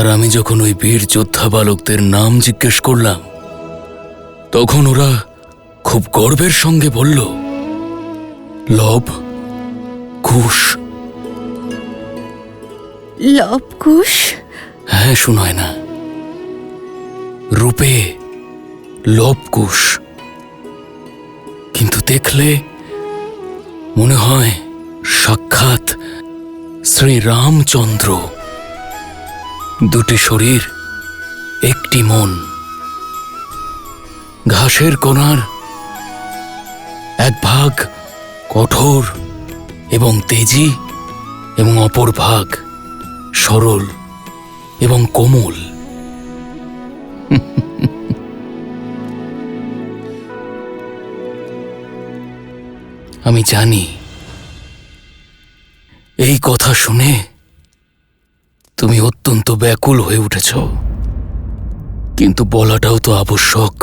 আর আমি যখন ওই বীর যোদ্ধা বালকদের নাম জিজ্ঞেস করলাম, তখন ওরা খুব গর্বের সঙ্গে বলল, লব কুশ। লব কুশ? হ্যাঁ, শোনায় না? রূপে লব কুশ, কিন্তু দেখলে মনে হয় সাক্ষাৎ শ্রী রামচন্দ্র। দুটি শরীর, একটি মন। ঘাসের কোণার এক ভাগ কঠোর এবং তেজি, এবং অপর ভাগ সরল এবং কোমল। আমি জানি এই কথা শুনে তুমি অত্যন্ত ব্যাকুল হয়ে উঠেছ, কিন্তু বলাটাও তো আবশ্যক।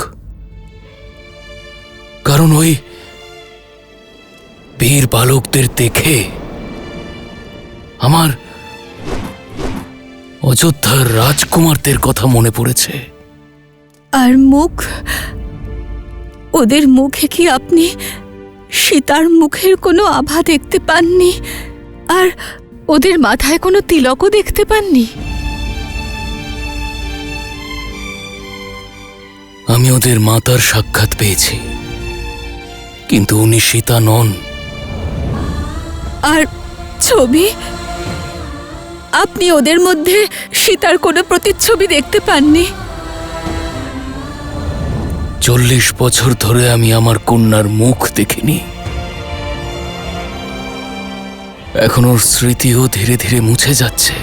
কারণ ওই বীর বালকদের দেখে আমার অযোধ্যার রাজকুমারদের কথা মনে পড়েছে। আর মুখ, ওদের মুখে কি আপনি সীতার মুখের কোনো আভা দেখতে পাননি? আর ওদের মাথায় কোনো তিলকও দেখতে পাননি? আমি ওদের মাতার সাক্ষাৎ পেয়েছি, কিন্তু উনি সীতা নন। আর ছবি, আপনি ওদের মধ্যে সীতার কোনো প্রতিচ্ছবি দেখতে পাননি? 40 বছর ধরে আমি আমার কন্যার মুখ দেখিনি। এখন ওর স্মৃতিও ধীরে ধীরে মুছে যাচ্ছে।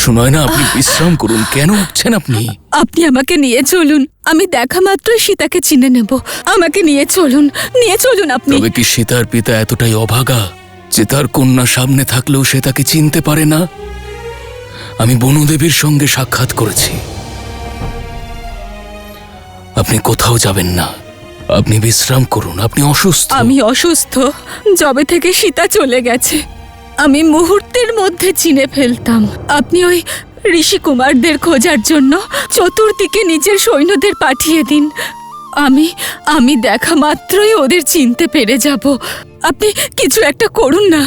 শোনায় না? আপনি বিশ্রাম করুন। কেন উঠছেন আপনি? আপনি আমাকে নিয়ে চলুন, আমি দেখা মাত্রই সীতাকে চিনে নেব। আমাকে নিয়ে চলুন, নিয়ে চলুন আপনি। তবে কি সীতার পিতা এতটাই অভাগা যে তার কন্যা সামনে থাকলেও সে তাকে চিনতে পারে না? আমি বনদেবীর সঙ্গে সাক্ষাৎ করেছি। আপনি কোথাও যাবেন না, আপনি বিশ্রাম করুন। আপনি অসুস্থ। আমি অসুস্থ? যবে থেকে সীতা চলে গেছে আমি মুহূর্তের মধ্যে চিনে ফেলতাম। আপনি ওই ঋষি কুমারদের খোঁজার জন্য চতুর্দিকে নিজের সৈন্যদের পাঠিয়ে দিন। আমি দেখা মাত্রই ওদের চিনতে পেরে যাব। আপনি কিছু একটা করুন না।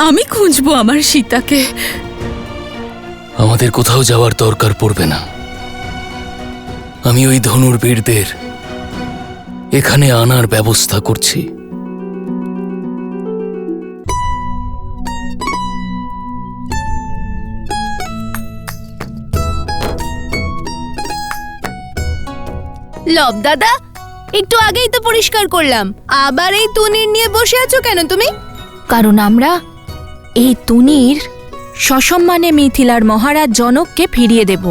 আমি খুঁজবো আমার সীতাকে। আমাদের কোথাও যাওয়ার দরকার পড়বে না। আমি ওই ধনুর্বীরদের এখানে আনার ব্যবস্থা করছি। লব দাদা, একটু আগেই তো পরিষ্কার করলাম, আবার এই তুনির নিয়ে বসে আছো কেন তুমি? কারণ আমরা এই তুনির সসম্মানে মিথিলার মহারাজ জনককে ফিরিয়ে দেব।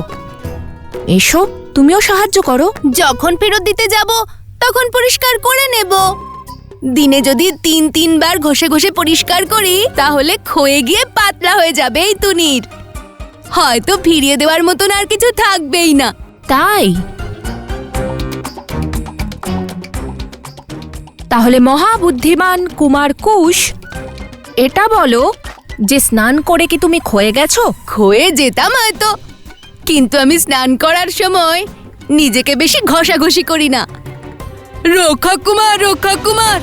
এসো, তুমিও সাহায্য করো। যখন ফেরত দিতে যাব তখন পরিষ্কার করে নেব। দিনে যদি 3 বার ঘষে ঘষে পরিষ্কার করি তাহলে ক্ষয়ে গিয়ে পাতলা হয়ে যাবে এই তুনির। হয়তো ফিরিয়ে দেওয়ার মতন আর কিছু থাকবেই না। তাই? তাহলে মহাবুদ্ধিমান কুমার কুশ, এটা বলো যে স্নান করে কি তুমি ক্ষয়ে গেছো? ক্ষয়ে যেতাম হয়তো, কিন্তু আমি স্নান করার সময় নিজেকে বেশি ঘষাঘষি করি না। রক্ষক কুমার, রক্ষক কুমার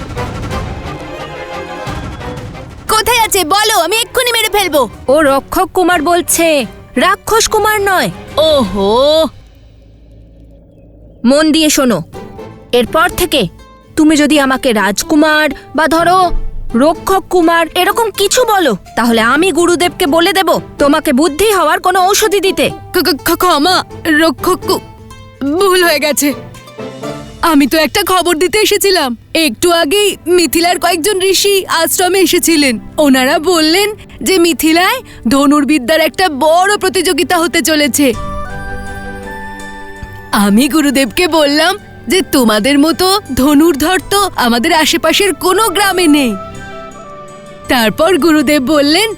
কোথায় আছে বলো, আমি এক্ষুনি মেরে ফেলবো। ও রক্ষক কুমার বলছে, রাক্ষস কুমার নয়। ওহো, মন দিয়ে শোনো, এরপর থেকে তুমি যদি আমাকে রাজকুমার বা ধরো রক্ষক কুমার এরকম কিছু বলো, তাহলে আমি গুরুদেবকে বলে দেব তোমাকে বুদ্ধি হওয়ার কোনো ঔষধি দিতে। ক্ষমা রক্ষক, ভুল হয়ে গেছে। আমি তো একটা খবর দিতে এসেছিলাম। একটু আগেই মিথিলার কয়েকজন ঋষি আশ্রমে এসেছিলেন। ওনারা বললেন যে মিথিলায় ধনুর্বিদ্যার একটা বড় প্রতিযোগিতা হতে চলেছে। আমি গুরুদেবকে বললাম যে তোমাদের মতো ধনুর্ধর তো আমাদের আশেপাশের কোনো গ্রামে নেই। তারপর গুরুদেব বললেন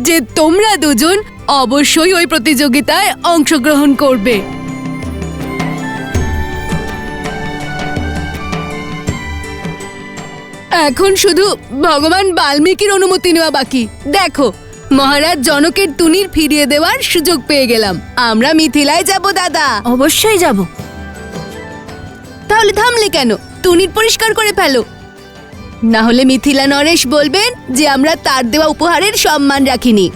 যে তোমরা দুজন অবশ্যই ওই প্রতিযোগিতায় অংশগ্রহণ করবে। এখন শুধু ভগবান বাল্মীকির অনুমতি নেওয়া বাকি। দেখো, মহারাজ জনকের তুনির ফিরিয়ে দেওয়ার সুযোগ পেয়ে গেলাম। আমরা মিথিলায় যাব দাদা। অবশ্যই যাব। তাহলে থামলে কেন? তুনির পরিষ্কার করে ফেলো, না হলে মিথিলা নরেশ বলবেন যে আমরা তার দেওয়া উপহারের সম্মান রাখিনি।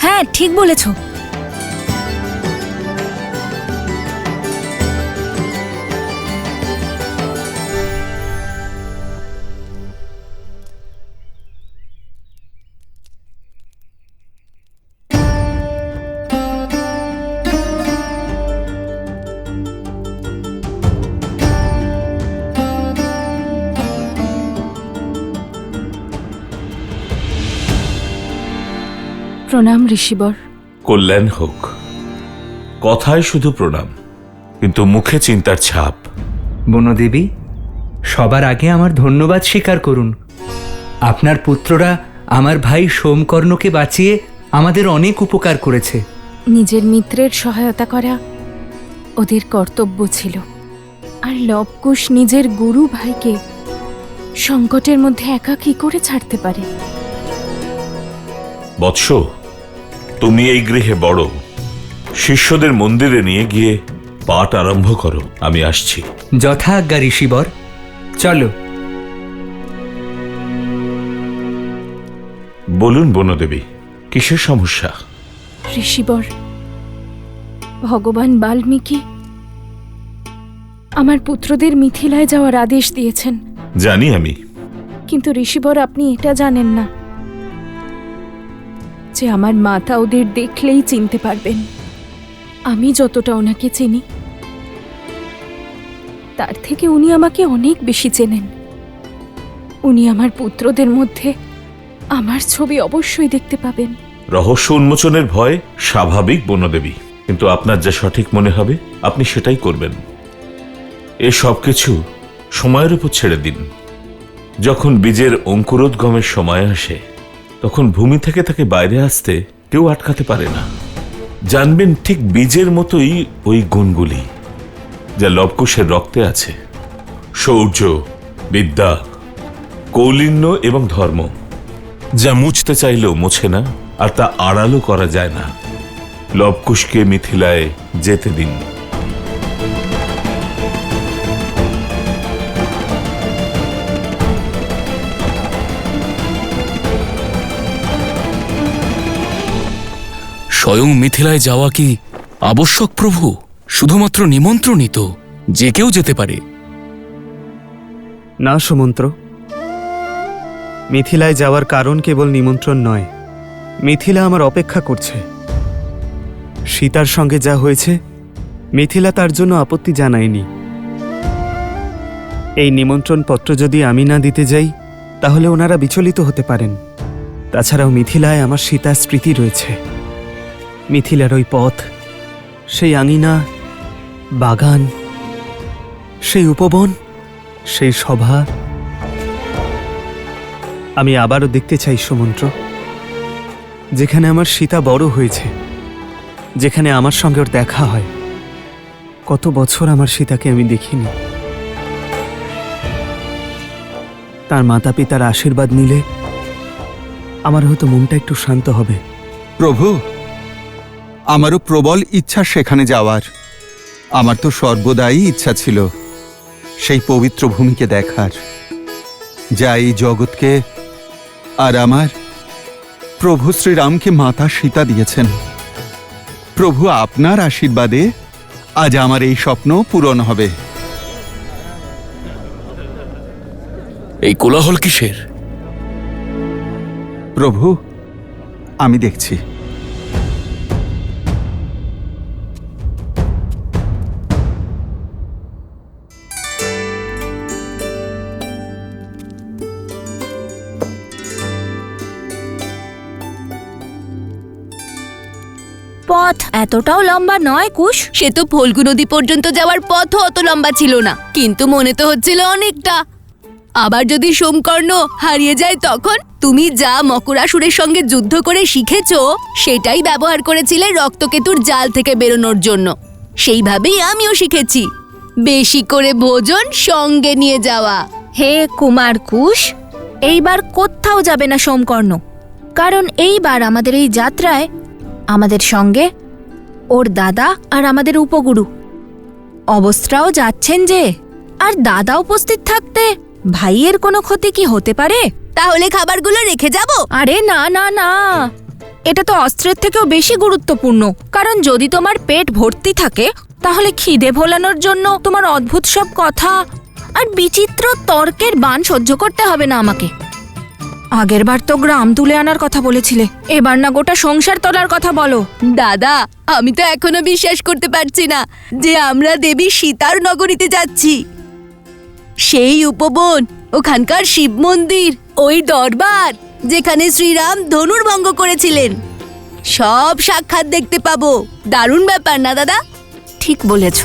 হ্যাঁ, ঠিক বলেছো। প্রণাম ঋষিবর। কল্যাণ হোক। কথায় শুধু প্রণাম, কিন্তু মুখে চিন্তার ছাপ। বনদেবী, সবার আগে আমার ধন্যবাদ স্বীকার করুন। আপনার পুত্ররা আমার ভাই সোমকর্ণকে বাঁচিয়ে আমাদের অনেক উপকার করেছে। নিজের মিত্রের সহায়তা করা ওদের কর্তব্য ছিল, আর লবকুশ নিজের গুরু ভাইকে সংকটের মধ্যে একা কি করে ছাড়তে পারে? বৎস, তুমি এই গৃহে বড়, শিষ্যদের মন্দিরে নিয়ে গিয়ে পাঠ আরম্ভ করো। আমি আসছি। যথা আজ্ঞা ঋষিবর। চলো। বলুন বনদেবী, কিসের সমস্যা? ঋষিবর, ভগবান বাল্মীকি আমার পুত্রদের মিথিলায় যাওয়ার আদেশ দিয়েছেন। জানি আমি। কিন্তু ঋষিবর, আপনি এটা জানেন না যে আমার মাতা ওদের দেখলেই চিনতে পারবেন। আমি যতটা ওনাকে চিনি তার থেকে উনি আমাকে অনেক বেশি চেনেন। উনি আমার পুত্রদের মধ্যে আমার ছবি অবশ্যই দেখতে পাবেন। রহস্য উন্মোচনের ভয় স্বাভাবিক বনদেবী, কিন্তু আপনার যা সঠিক মনে হবে আপনি সেটাই করবেন। এ সব কিছু সময়ের উপর ছেড়ে দিন। যখন বীজের অঙ্কুরোদ্গমের সময় আসে, তখন ভূমি থেকে তাকে বাইরে আসতে কেউ আটকাতে পারে না। জানবেন, ঠিক বীজের মতোই ওই গুণগুলি যা লবকুশের রক্তে আছে: শৌর্য, বিদ্যা, কৌলিন্য এবং ধর্ম, যা মুছতে চাইলেও মোছে না, আর তা আড়ালও করা যায় না। লবকুশকে মিথিলায় যেতে দিন। স্বয়ং মিথিলায় যাওয়া কি আবশ্যক প্রভু? শুধুমাত্র নিমন্ত্রণিত, যে কেউ যেতে পারে। না সুমন্ত্র, মিথিলায় যাওয়ার কারণ কেবল নিমন্ত্রণ নয়। মিথিলা আমার অপেক্ষা করছে। সীতার সঙ্গে যা হয়েছে, মিথিলা তার জন্য আপত্তি জানায়নি। এই নিমন্ত্রণ পত্র যদি আমি না দিতে যাই, তাহলে ওনারা বিচলিত হতে পারেন। তাছাড়াও মিথিলায় আমার সীতার স্মৃতি রয়েছে। মিথিলার ওই পথ, সেই আঙিনা, বাগান, সেই উপবন, সেই সভা আমি আবারও দেখতে চাই সুমন্ত্র। যেখানে আমার সীতা বড় হয়েছে, যেখানে আমার সঙ্গে ওর দেখা হয়। কত বছর আমার সীতাকে আমি দেখিনি। তার মাতা পিতার আশীর্বাদ নিলে আমার হয়তো মনটা একটু শান্ত হবে। প্রভু, আমারও প্রবল ইচ্ছা সেখানে যাওয়ার। আমার তো সর্বদাই ইচ্ছা ছিল সেই পবিত্র ভূমিকে দেখার, যা এই জগৎকে আর আমার প্রভু শ্রীরামকে মাতা সীতা দিয়েছেন। প্রভু, আপনার আশীর্বাদে আজ আমার এই স্বপ্ন পূরণ হবে। এই কোলাহল কিসের? প্রভু, আমি দেখছি। পথ এতটাও লম্বা নয় কুশ। সে তো ফল্গু নদী পর্যন্ত যাওয়ার পথও অত লম্বা ছিল না, কিন্তু মনে তো হচ্ছিল অনেকটা। আবার যদি সোমকর্ণ হারিয়ে যায় তখন তুমি যা মকরাসুরের সঙ্গে যুদ্ধ করে শিখেছো সেটাই ব্যবহার করেছিলে রক্তকেতুর জাল থেকে বেরোনোর জন্য। সেইভাবেই আমিও শিখেছি, বেশি করে ভোজন সঙ্গে নিয়ে যাওয়া। হে কুমার কুশ, এইবার কোথাও যাবে না সোমকর্ণ, কারণ এইবার আমাদের এই যাত্রায় আমাদের সঙ্গে ওর দাদা আর আমাদের উপগুরু অবস্ত্রাও যাচ্ছেন যে। আর দাদা উপস্থিত থাকতে ভাইয়ের কোনো ক্ষতি কি হতে পারে? তাহলে খাবারগুলো রেখে যাব? আরে না না না, এটা তো অস্ত্রের থেকেও বেশি গুরুত্বপূর্ণ। কারণ যদি তোমার পেট ভর্তি থাকে তাহলে খিদে ভোলানোর জন্য তোমার অদ্ভুত সব কথা আর বিচিত্র তর্কের বাণ সহ্য করতে হবে না আমাকে। আগেরবার তো গ্রাম তুলে আনার কথা বলেছিলে, এবার না গোটা সংসার তোলার কথা বলো। দাদা, আমি তো এখনো বিশ্বাস করতে পারছি না যে আমরা দেবী সীতার নগরীতে যাচ্ছি। সেই উপবন, ওখানকার শিব মন্দির, ওই দরবার যেখানে শ্রীরাম ধনুর্ভঙ্গ করেছিলেন, সব সাক্ষাৎ দেখতে পাবো। দারুণ ব্যাপার না দাদা? ঠিক বলেছ।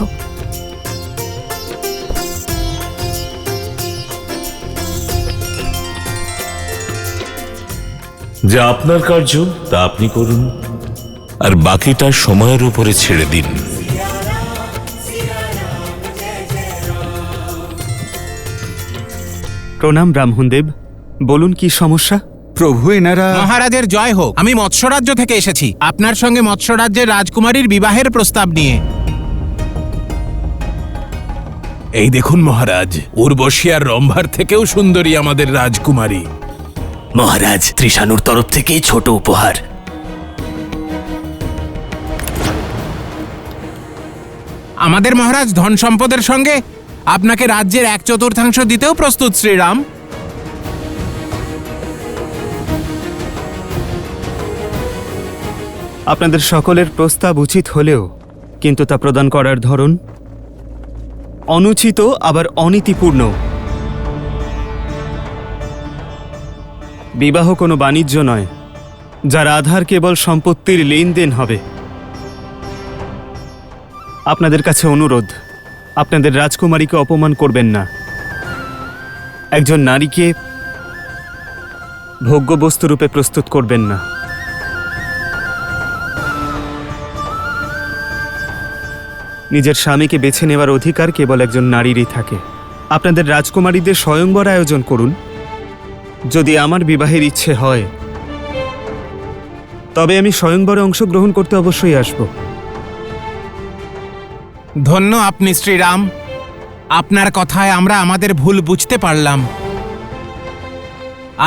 যা আপনার কার্য তা আপনি করুন, আর বাকিটা সময়ের উপরে ছেড়ে দিন। প্রণাম ব্রাহ্মণদেব, বলুন কি সমস্যা? প্রভু, এনারা মহারাজের জয় হোক। আমি মৎস্যরাজ্য থেকে এসেছি আপনার সঙ্গে মৎস্যরাজ্যের রাজকুমারীর বিবাহের প্রস্তাব নিয়ে। এই দেখুন মহারাজ, উর্বশী আর রম্ভার থেকেও সুন্দরী আমাদের রাজকুমারী। মহারাজ, ত্রিশানুর তরফ থেকে ছোট উপহার। আমাদের মহারাজ ধন সম্পদের সঙ্গে আপনাকে রাজ্যের 1/4 দিতেও প্রস্তুত শ্রীরাম। আপনাদের সকলের প্রস্তাব উচিত হলেও কিন্তু তা প্রদান করার ধরন অনুচিত আবার অনীতিপূর্ণ। বিবাহ কোনো বাণিজ্য নয়, যার আধার কেবল সম্পত্তির লেনদেন হবে। আপনাদের কাছে অনুরোধ, আপনাদের রাজকুমারীকে অপমান করবেন না। একজন নারীকে ভোগ্যবস্তুরূপে প্রস্তুত করবেন না। নিজের স্বামীকে বেছে নেওয়ার অধিকার কেবল একজন নারীরই থাকে। আপনাদের রাজকুমারীদের স্বয়ংবর আয়োজন করুন। যদি আমার বিবাহের ইচ্ছে হয় তবে আমি স্বয়ংবরে অংশগ্রহণ করতে অবশ্যই আসব। ধন্য আপনি শ্রীরাম, আপনার কথায় আমরা আমাদের ভুল বুঝতে পারলাম।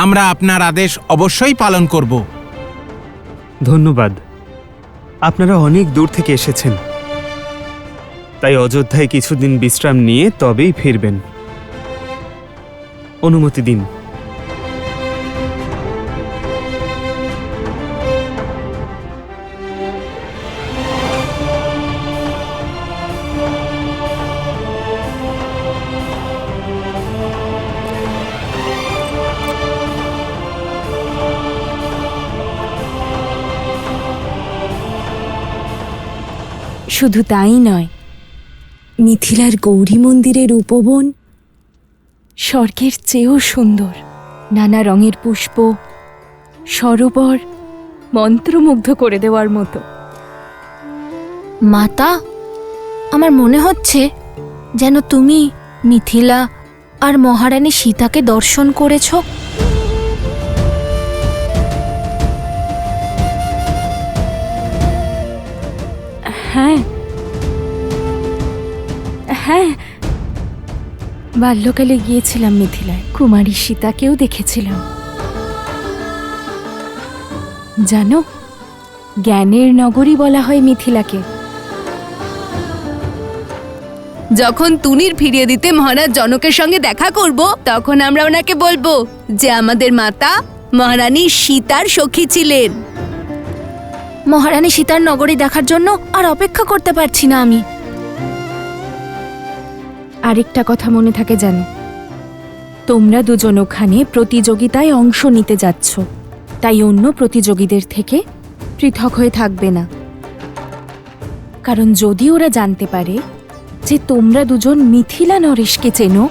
আমরা আপনার আদেশ অবশ্যই পালন করব। ধন্যবাদ। আপনারা অনেক দূর থেকে এসেছেন, তাই অযোধ্যায় কিছুদিন বিশ্রাম নিয়ে তবেই ফিরবেন। অনুমতি দিন। শুধু তাই নয়, মিথিলার গৌরী মন্দিরের উপবন স্বর্গের চেয়েও সুন্দর। নানা রঙের পুষ্প, সরোবর মন্ত্রমুগ্ধ করে দেওয়ার মতো। মাতা, আমার মনে হচ্ছে যেন তুমি মিথিলা আর মহারানী সীতাকে দর্শন করেছ। হ্যাঁ হ্যাঁ, বাল্যকালে গিয়েছিলাম মিথিলায়, কুমারী সীতাকেও দেখেছিলাম। জানো, জ্ঞানের নগরী বলা হয় মিথিলাকে। যখন তুনির ফিরিয়ে দিতে মহারাজ জনকের সঙ্গে দেখা করব, তখন আমরা ওনাকে বলবো যে আমাদের মাতা মহারানী সীতার সখী ছিলেন। মহারানী সীতার নগরী দেখার জন্য আর অপেক্ষা করতে পারছি না আমি। আরেকটা কথা মনে থাকে জানো, তোমরা দুজন ওখানে প্রতিযোগিতায় অংশ নিতে যাচ্ছ, তাই অন্য প্রতিযোগীদের থেকে পৃথক হয়ে থাকবে না। কারণ যদি ওরা জানতে পারে যে তোমরা দুজন মিথিলা নরেশকে চেনো,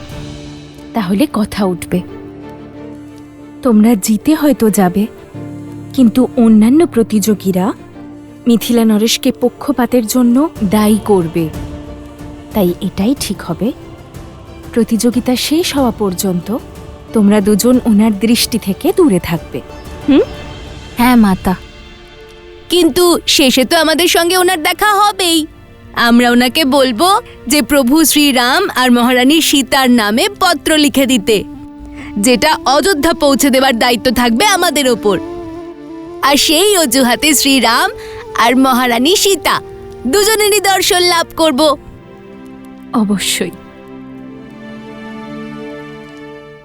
তাহলে কথা উঠবে। তোমরা জিতে হয়তো যাবে, কিন্তু অন্যান্য প্রতিযোগীরা মিথিলা নরেশকে পক্ষপাতের জন্য দায়ী করবে। তাই এটাই ঠিক হবে, প্রতিযোগিতা শেষ হওয়া পর্যন্ত তোমরা দুজন ওনার দৃষ্টি থেকে দূরে থাকবে। হ্যাঁ মাতা। কিন্তু শেষে তো আমাদের সঙ্গে ওনার দেখা হবেই। আমরা ওনাকে বলবো যে প্রভু শ্রীরাম আর মহারানী সীতার নামে পত্র লিখে দিতে, যেটা অযোধ্যা পৌঁছে দেবার দায়িত্ব থাকবে আমাদের ওপর। আর সেই অজুহাতে শ্রীরাম আর মহারানী সীতা দুজনেরই দর্শন লাভ করব। অবশ্যই,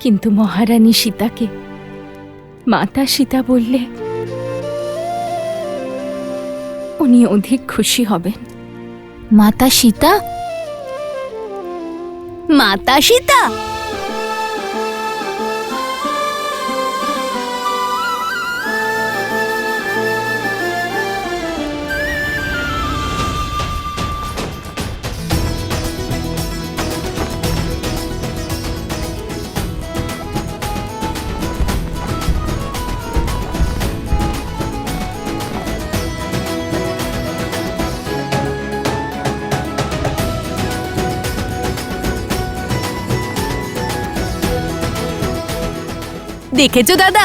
কিন্তু মহারানী সীতাকে মাতা সীতা বললে উনি অধিক খুশি হবেন। মাতা সীতা? মাতা সীতা? দেখেছো দাদা,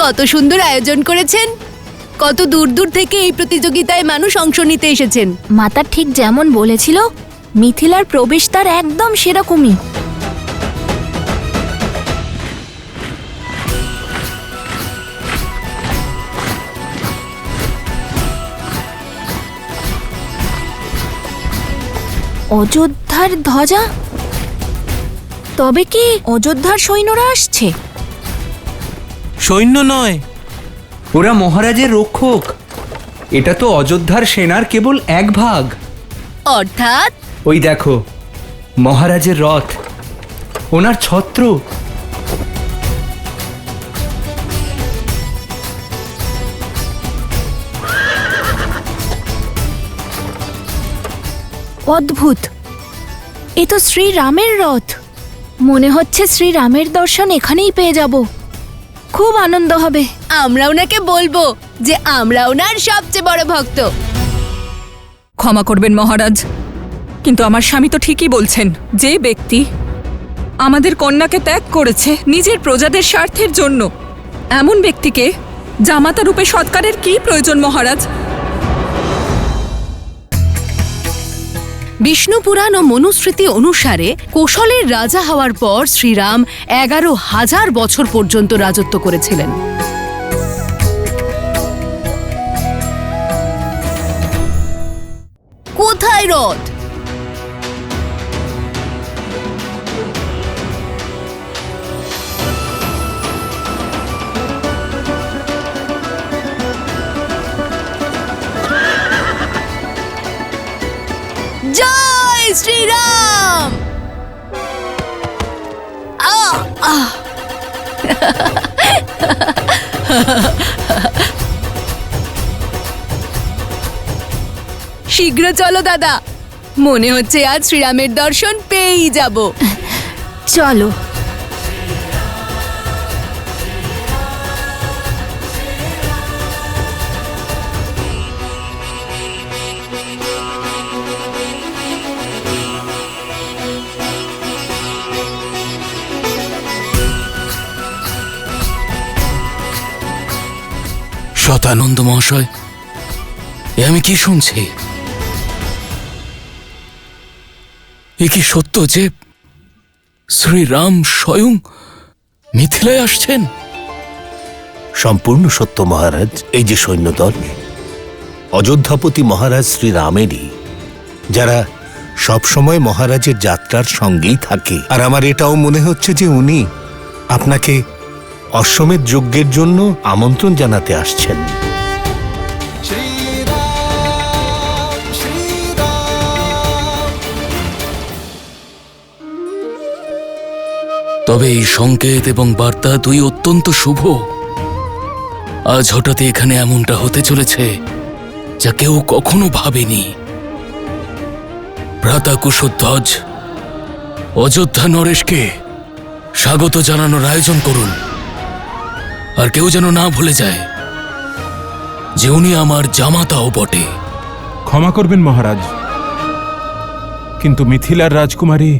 কত সুন্দর আয়োজন করেছেন। কত দূর দূর থেকে এই প্রতিযোগিতায় মানুষ অংশ নিতে এসেছেন। মাতা ঠিক যেমন বলেছিল, মিথিলার প্রবেশদ্বার একদম সেরকমই। অযোধ্যার ধ্বজা? তবে কি অযোধ্যার সৈন্যরা আসছে? সৈন্য নয়, ওরা মহারাজের রক্ষক। এটা তো অযোধ্যার সেনার কেবল এক ভাগ। অর্থাৎ ওই দেখো, মহারাজের রথ, ওনার ছত্র। অদ্ভুত, এ তো শ্রীরামের রথ। মনে হচ্ছে শ্রীরামের দর্শন এখানেই পেয়ে যাব। খুব আনন্দ হবে। আমরা ওনাকে বলবো যে আমরা ওনার সবচেয়ে বড় ভক্ত। ক্ষমা করবেন মহারাজ, কিন্তু আমার স্বামী তো ঠিকই বলছেন। যে ব্যক্তি আমাদের কন্যাকে ত্যাগ করেছে নিজের প্রজাদের স্বার্থের জন্য, এমন ব্যক্তিকে জামাতা রূপে সৎকারের কি প্রয়োজন মহারাজ? বিষ্ণু পুরাণ ও মনুস্মৃতি অনুসারে কোশলের রাজা হওয়ার পর শ্রীরাম 11,000 বছর পর্যন্ত রাজত্ব করেছিলেন। কোথায় রথ? জয় শ্রীরাম! শীঘ্র চলো দাদা, মনে হচ্ছে আজ শ্রীরামের দর্শন পেয়েই যাব। চলো। শতানন্দ মহাশয়, এ আমি কি শুনছি? এ কি সত্য যে শ্রীরাম স্বয়ং মিথিলায় আসছেন? সম্পূর্ণ সত্য মহারাজ। এই যে সৈন্যদল, অযোধ্যাপতি মহারাজ শ্রীরামেরই, যারা সবসময় মহারাজের যাত্রার সঙ্গেই থাকে। আর আমার এটাও মনে হচ্ছে যে উনি আপনাকে অশ্বমেধ যজ্ঞের জন্য আমন্ত্রণ জানাতে আসছেন। তবে এই সংকেত এবং বার্তা দুই অত্যন্ত শুভ। আজ হঠাৎ এখানে এমনটা হতে চলেছে যা কেউ কখনো ভাবেনি। ভ্রাতা কুশধ্বজ অযোধ্যা নরেশকে স্বাগত জানানোর আয়োজন করুন। আর কেউ যেন না ভুলে যায় যে উনি আমার জামাতাও বটে। ক্ষমা করবেন মহারাজ, কিন্তু মিথিলার রাজকুমারী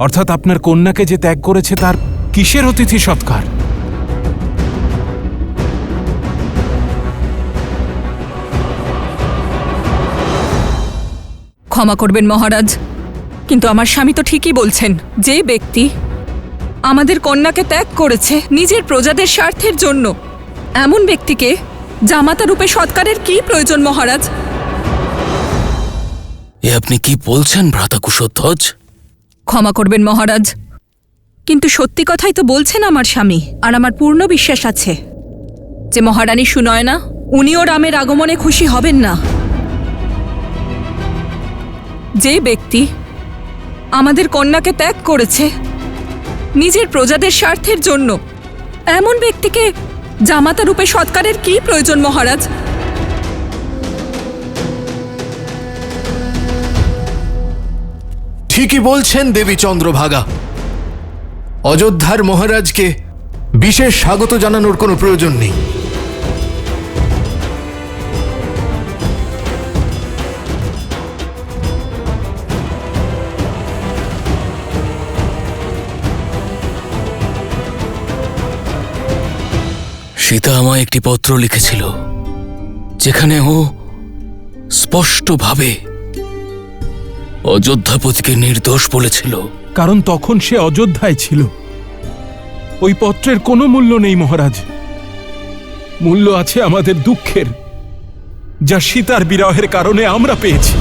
অর্থাৎ আপনার কন্যাকে যে ত্যাগ করেছে তার কিসের অতিথি সৎকার? ক্ষমা করবেন মহারাজ, কিন্তু আমার স্বামী তো ঠিকই বলছেন। যে ব্যক্তি আমাদের কন্যাকে ত্যাগ করেছে নিজের প্রজাদের স্বার্থের জন্য, এমন ব্যক্তিকে জামাতা রূপে সৎকারের কি প্রয়োজন মহারাজ? এ আপনি কি বলছেন ভ্রাতা কুশধ্বজ? ক্ষমা করবেন মহারাজ, কিন্তু সত্যি কথাই তো বলছেন আমার স্বামী। আর আমার পূর্ণ বিশ্বাস আছে যে মহারানী সুনয়না উনিও রামের আগমনে খুশি হবেন না। যে ব্যক্তি আমাদের কন্যাকে ত্যাগ করেছে নিজের প্রজাদের স্বার্থের জন্য, এমন ব্যক্তিকে জামাতা রূপে সৎকারের কি প্রয়োজন মহারাজ? ঠিকই বলছেন দেবী চন্দ্রভাগা। অযোধ্যার মহারাজকে বিশেষ স্বাগত জানানোর কোনো প্রয়োজন নেই। সীতা আমায় একটি পত্র লিখেছিল যেখানে ও স্পষ্টভাবে অযোধ্যাপতিকে নির্দোষ বলেছিল। কারণ তখন সে অযোধ্যায় ছিল। ওই পত্রের কোনো মূল্য নেই মহারাজ। মূল্য আছে আমাদের দুঃখের, যা সীতার বিরহের কারণে আমরা পেয়েছি।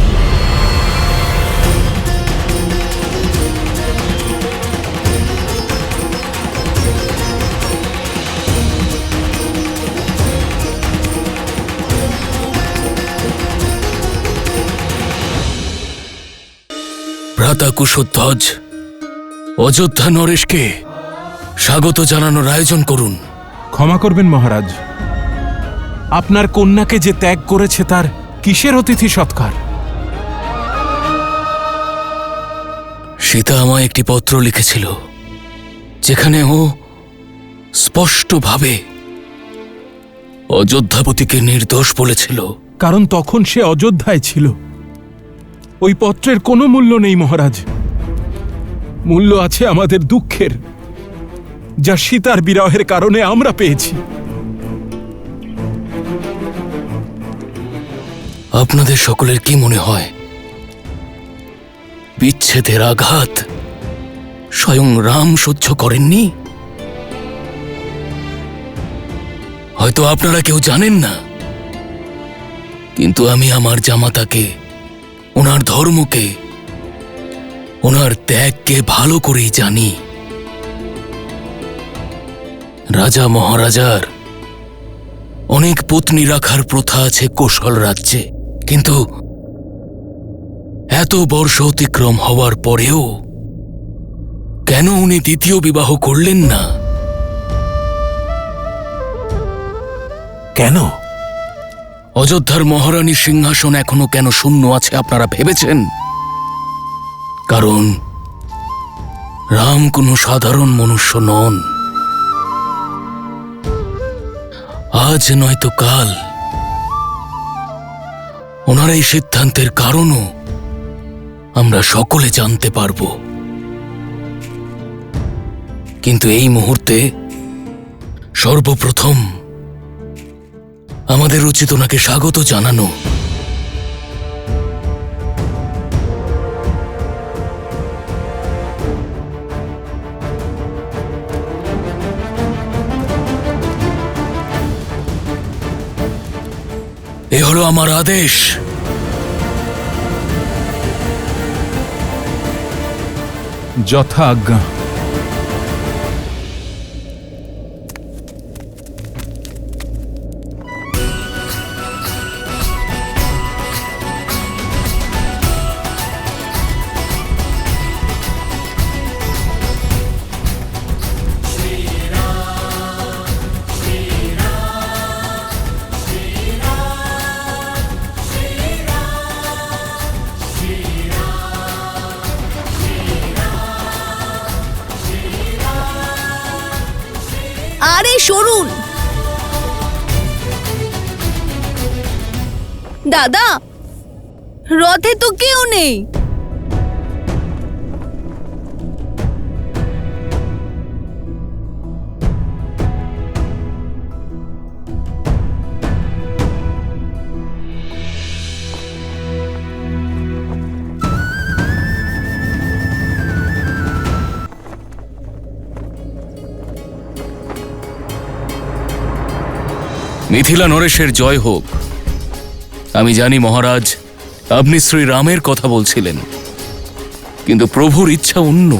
ভ্রাতা কুশধ্বজ, অযোধ্যা নরেশকে স্বাগত জানানোর আয়োজন করুন। ক্ষমা করবেন মহারাজ, আপনার কন্যাকে যে ত্যাগ করেছে তার কিসের অতিথি সৎকার? সীতা আমায় একটি পত্র লিখেছিল যেখানে ও স্পষ্টভাবে অযোধ্যাপতিকে নির্দোষ বলেছিল। কারণ তখন সে অযোধ্যায় ছিল। ওই পত্রের কোনো মূল্য নেই মহারাজ। মূল্য আছে আমাদের দুঃখের, যা সীতার বিরহের কারণে আমরা পেয়েছি। আপনাদের সকলের কি মনে হয় বিচ্ছেদের আঘাত স্বয়ং রাম সহ্য করেননি? হয়তো আপনারা কেউ জানেন না, কিন্তু আমি আমার জামাতাকে, ওনার ধর্মকে, ওনার ত্যাগকে ভালো করেই জানি। রাজা মহারাজার অনেক পত্নী রাখার প্রথা আছে কোশল রাজ্যে, কিন্তু এত বর্ষ অতিক্রম হওয়ার পরেও কেন উনি দ্বিতীয় বিবাহ করলেন না? কেন? অযোধ্যার মহারানীর সিংহাসন এখনো কেন শূন্য আছে আপনারা ভেবেছেন? কারণ রাম কোনো সাধারণ মনুষ্য নন। আজ নয়তো কাল ওনার এই সিদ্ধান্তের কারণও আমরা সকলে জানতে পারব। কিন্তু এই মুহূর্তে সর্বপ্রথম আমাদের উচিত ওনাকে স্বাগত জানানো। এ হলো আমার আদেশ। যথা আজ্ঞা। দাদা, রথে তো কেউ নেই। মিথিলা নরেশের জয় হোক। আমি জানি মহারাজ, আপনি শ্রীরামের কথা বলছিলেন, কিন্তু প্রভুর ইচ্ছা অন্য।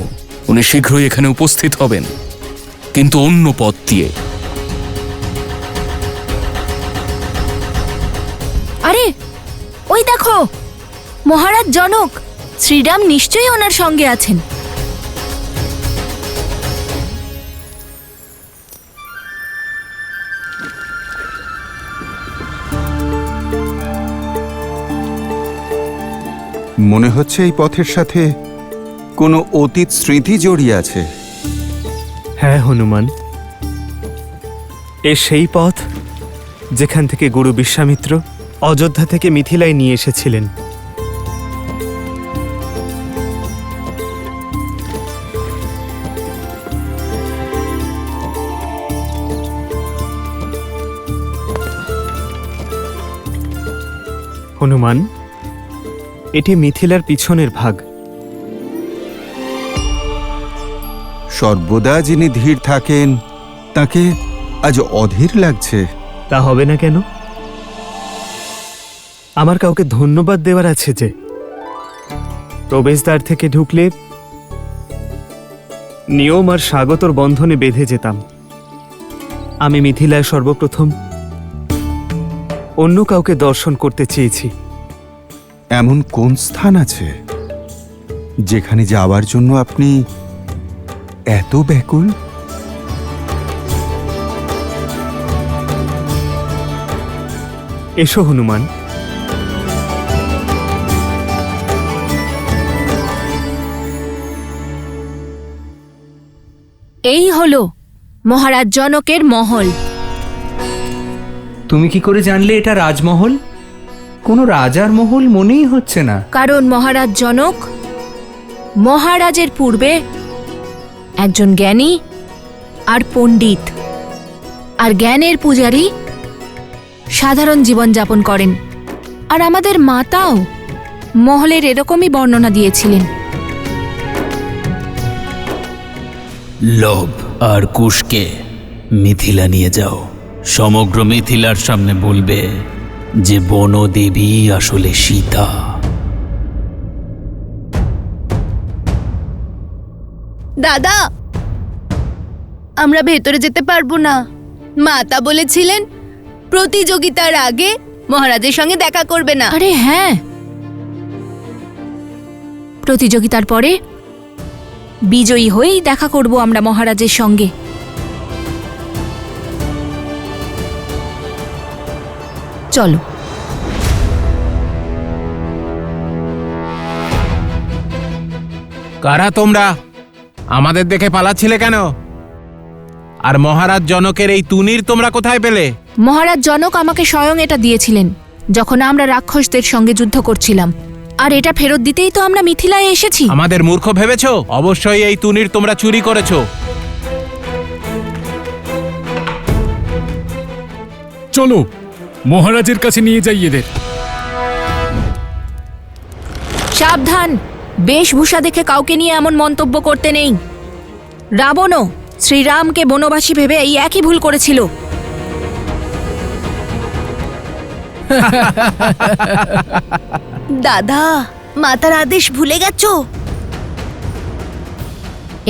উনি শীঘ্রই এখানে উপস্থিত হবেন, কিন্তু অন্য পথ দিয়ে। আরে ওই দেখো, মহারাজ জনক। শ্রীরাম নিশ্চয়ই ওনার সঙ্গে আছেন। মনে হচ্ছে এই পথের সাথে কোনো অতীত স্মৃতি জড়িয়ে আছে। হ্যাঁ হনুমান, এ সেই পথ যেখান থেকে গুরু বিশ্বামিত্র অযোধ্যা থেকে মিথিলায় নিয়ে এসেছিলেন। হনুমান, এটি মিথিলার পিছনের ভাগ। সর্বদা যিনি ধীর থাকেন তাকে আজ অধীর লাগছে। তা হবে না কেন? আমার কাউকে ধন্যবাদ দেওয়ার আছে যে। প্রবেশদ্বার থেকে ঢুকলে নিয়ম আর স্বাগতর বন্ধনে বেঁধে যেতাম। আমি মিথিলায় সর্বপ্রথম অন্য কাউকে দর্শন করতে চেয়েছি। এমন কোন স্থান আছে যেখানে যাওয়ার জন্য আপনি এত ব্যাকুল? এসো হনুমান। এই হলো মহারাজ জনকের মহল। তুমি কি করে জানলে এটা রাজমহল? কোনো রাজার মহল মনেই হচ্ছে না। কারণ মহারাজ জনক মহারাজের পূর্বে একজন জ্ঞানী আর পণ্ডিত আর জ্ঞানের পূজারী সাধারণ জীবন যাপন করেন। আর আমাদের মাতাও মহলের এরকমই বর্ণনা দিয়েছিলেন। লোভ আর কুশকে মিথিলা নিয়ে যাও। সমগ্র মিথিলার সামনে বলবে যে বনদেবী আসলে সীতা। দাদা, আমরা ভেতরে যেতে পারবো না। মাতা বলেছিলেন প্রতিযোগিতার আগে মহারাজের সঙ্গে দেখা করবে না। আরে হ্যাঁ, প্রতিযোগিতার পরে বিজয়ী হয়েই দেখা করব আমরা মহারাজের সঙ্গে। চলো। কারা তোমরা? আমাদের দেখে পালাচ্ছিলে কেন? আর মহারাজ জনকের এই তুনির তোমরা কোথায় পেলে? মহারাজ জনক আমাকে স্বয়ং এটা দিয়েছিলেন যখন আমরা রাক্ষসদের সঙ্গে যুদ্ধ করছিলাম। আর এটা ফেরত দিতেই তো আমরা মিথিলায় এসেছি। আমাদের মূর্খ ভেবেছো? অবশ্যই এই তুনির তোমরা চুরি করেছো। চলো মহারাজের কাছে নিয়ে যাই এদের। সাবধান, বেশভূষা দেখে কাউকে নিয়ে এমন মন্তব্য করতে নেই। রাবণও শ্রীরামকে বনবাসী ভেবে এই একই ভুল করেছিল। দাদা, মাতার আদেশ ভুলে গেছো?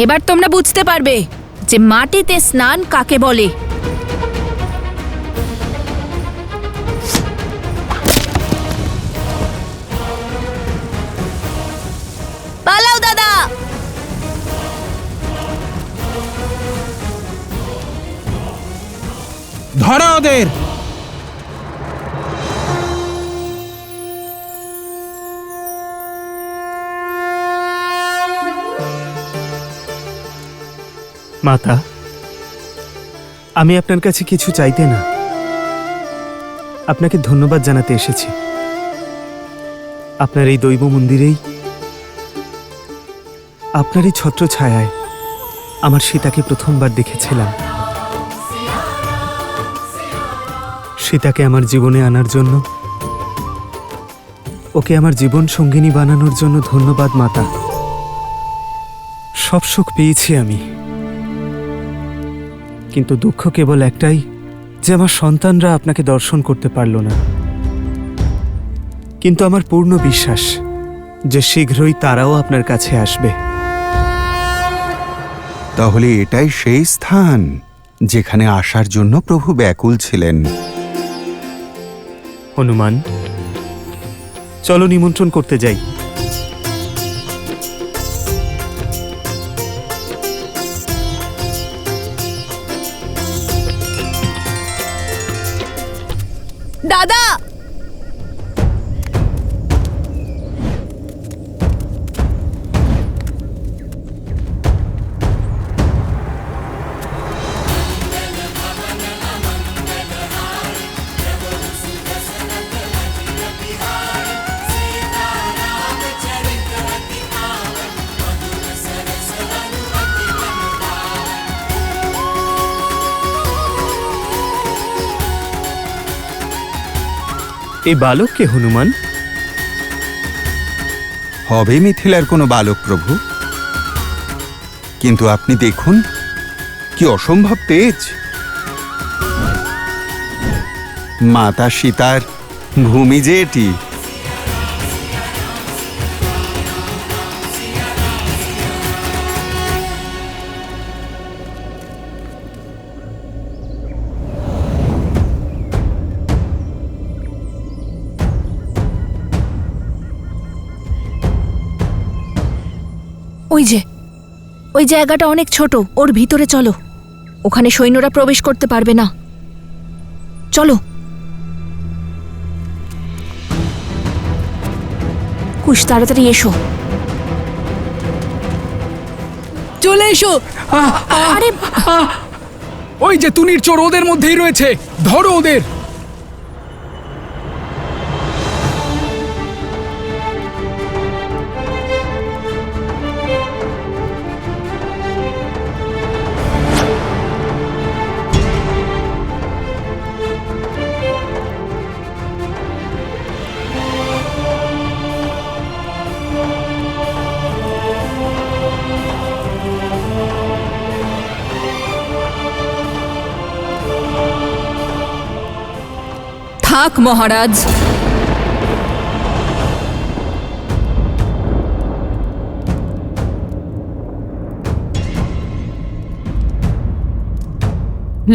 এবার তোমরা বুঝতে পারবে যে মাটিতে স্নান কাকে বলে। পালাও দাদা। ধরো ওদের। মাতা, আমি আপনার কাছে কিছু চাইতে না, আপনাকে ধন্যবাদ জানাতে এসেছি। আপনার এই দৈব মন্দিরেই, আপনারই ছত্র ছায়ায় আমার সীতাকে প্রথমবার দেখেছিলাম। সীতাকে আমার জীবনে আনার জন্য, ওকে আমার জীবন সঙ্গিনী বানানোর জন্য ধন্যবাদ মাতা। সব সুখ পেয়েছি আমি, কিন্তু দুঃখ কেবল একটাই যে আমার সন্তানরা আপনাকে দর্শন করতে পারল না। কিন্তু আমার পূর্ণ বিশ্বাস যে শীঘ্রই তারাও আপনার কাছে আসবে। তাহলে এটাই সেই স্থান যেখানে আসার জন্য প্রভু ব্যাকুল ছিলেন। হনুমান, চলো নিমন্ত্রণ করতে যাই। দাদা, এই বালক কে হনুমান? হবে মিথিলার কোনো বালক প্রভু, কিন্তু আপনি দেখুন কি অসম্ভব তেজ। মাতা সীতার ভূমি যে এটি। ওই জায়গাটা অনেক ছোট, ওর ভিতরে চলো। ওখানে সৈন্যরা প্রবেশ করতে পারবে না। চলো। কুশ, তাড়াতাড়ি এসো। চলে এসো। আরে ওই যে তুনির চোর ওদের মধ্যেই রয়েছে, ধরো ওদের। থাক মহারাজ,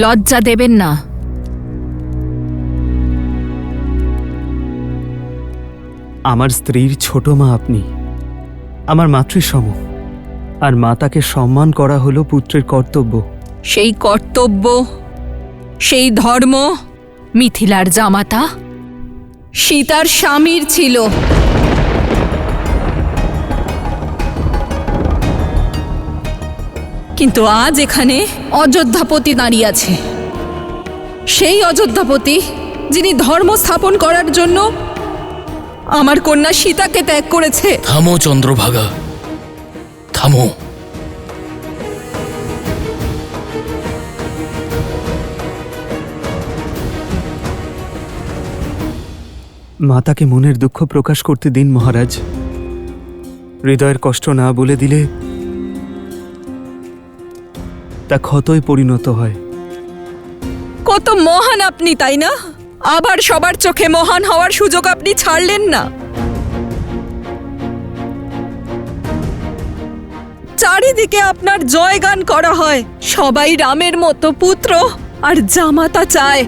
লজ্জা দেবেন না। আমার স্ত্রীর ছোট মা আপনি, আমার মাতৃসম, আর মাতাকে সম্মান করা হলো পুত্রের কর্তব্য। সেই কর্তব্য, সেই ধর্ম মিথিলার জামাতা সীতার স্বামীর ছিল। কিন্তু আজ এখানে অযোধ্যাপতি দাঁড়িয়ে আছে, সেই অযোধ্যাপতি যিনি ধর্ম স্থাপন করার জন্য আমার কন্যা সীতাকে ত্যাগ করেছে। থামো চন্দ্রভাগা, থামো। মাতাকে মনের দুঃখ প্রকাশ করতে দিন মহারাজ। হৃদয়ের কষ্ট না বলে দিলে তা ক্ষতয় পরিণত হয়। কত মহান আপনি, তাই না? আবার সবার চোখে মহান হওয়ার সুযোগ আপনি ছাড়লেন না। চারিদিকে আপনার জয়গান করা হয়, সবাই রামের মতো পুত্র আর জামাতা চায়।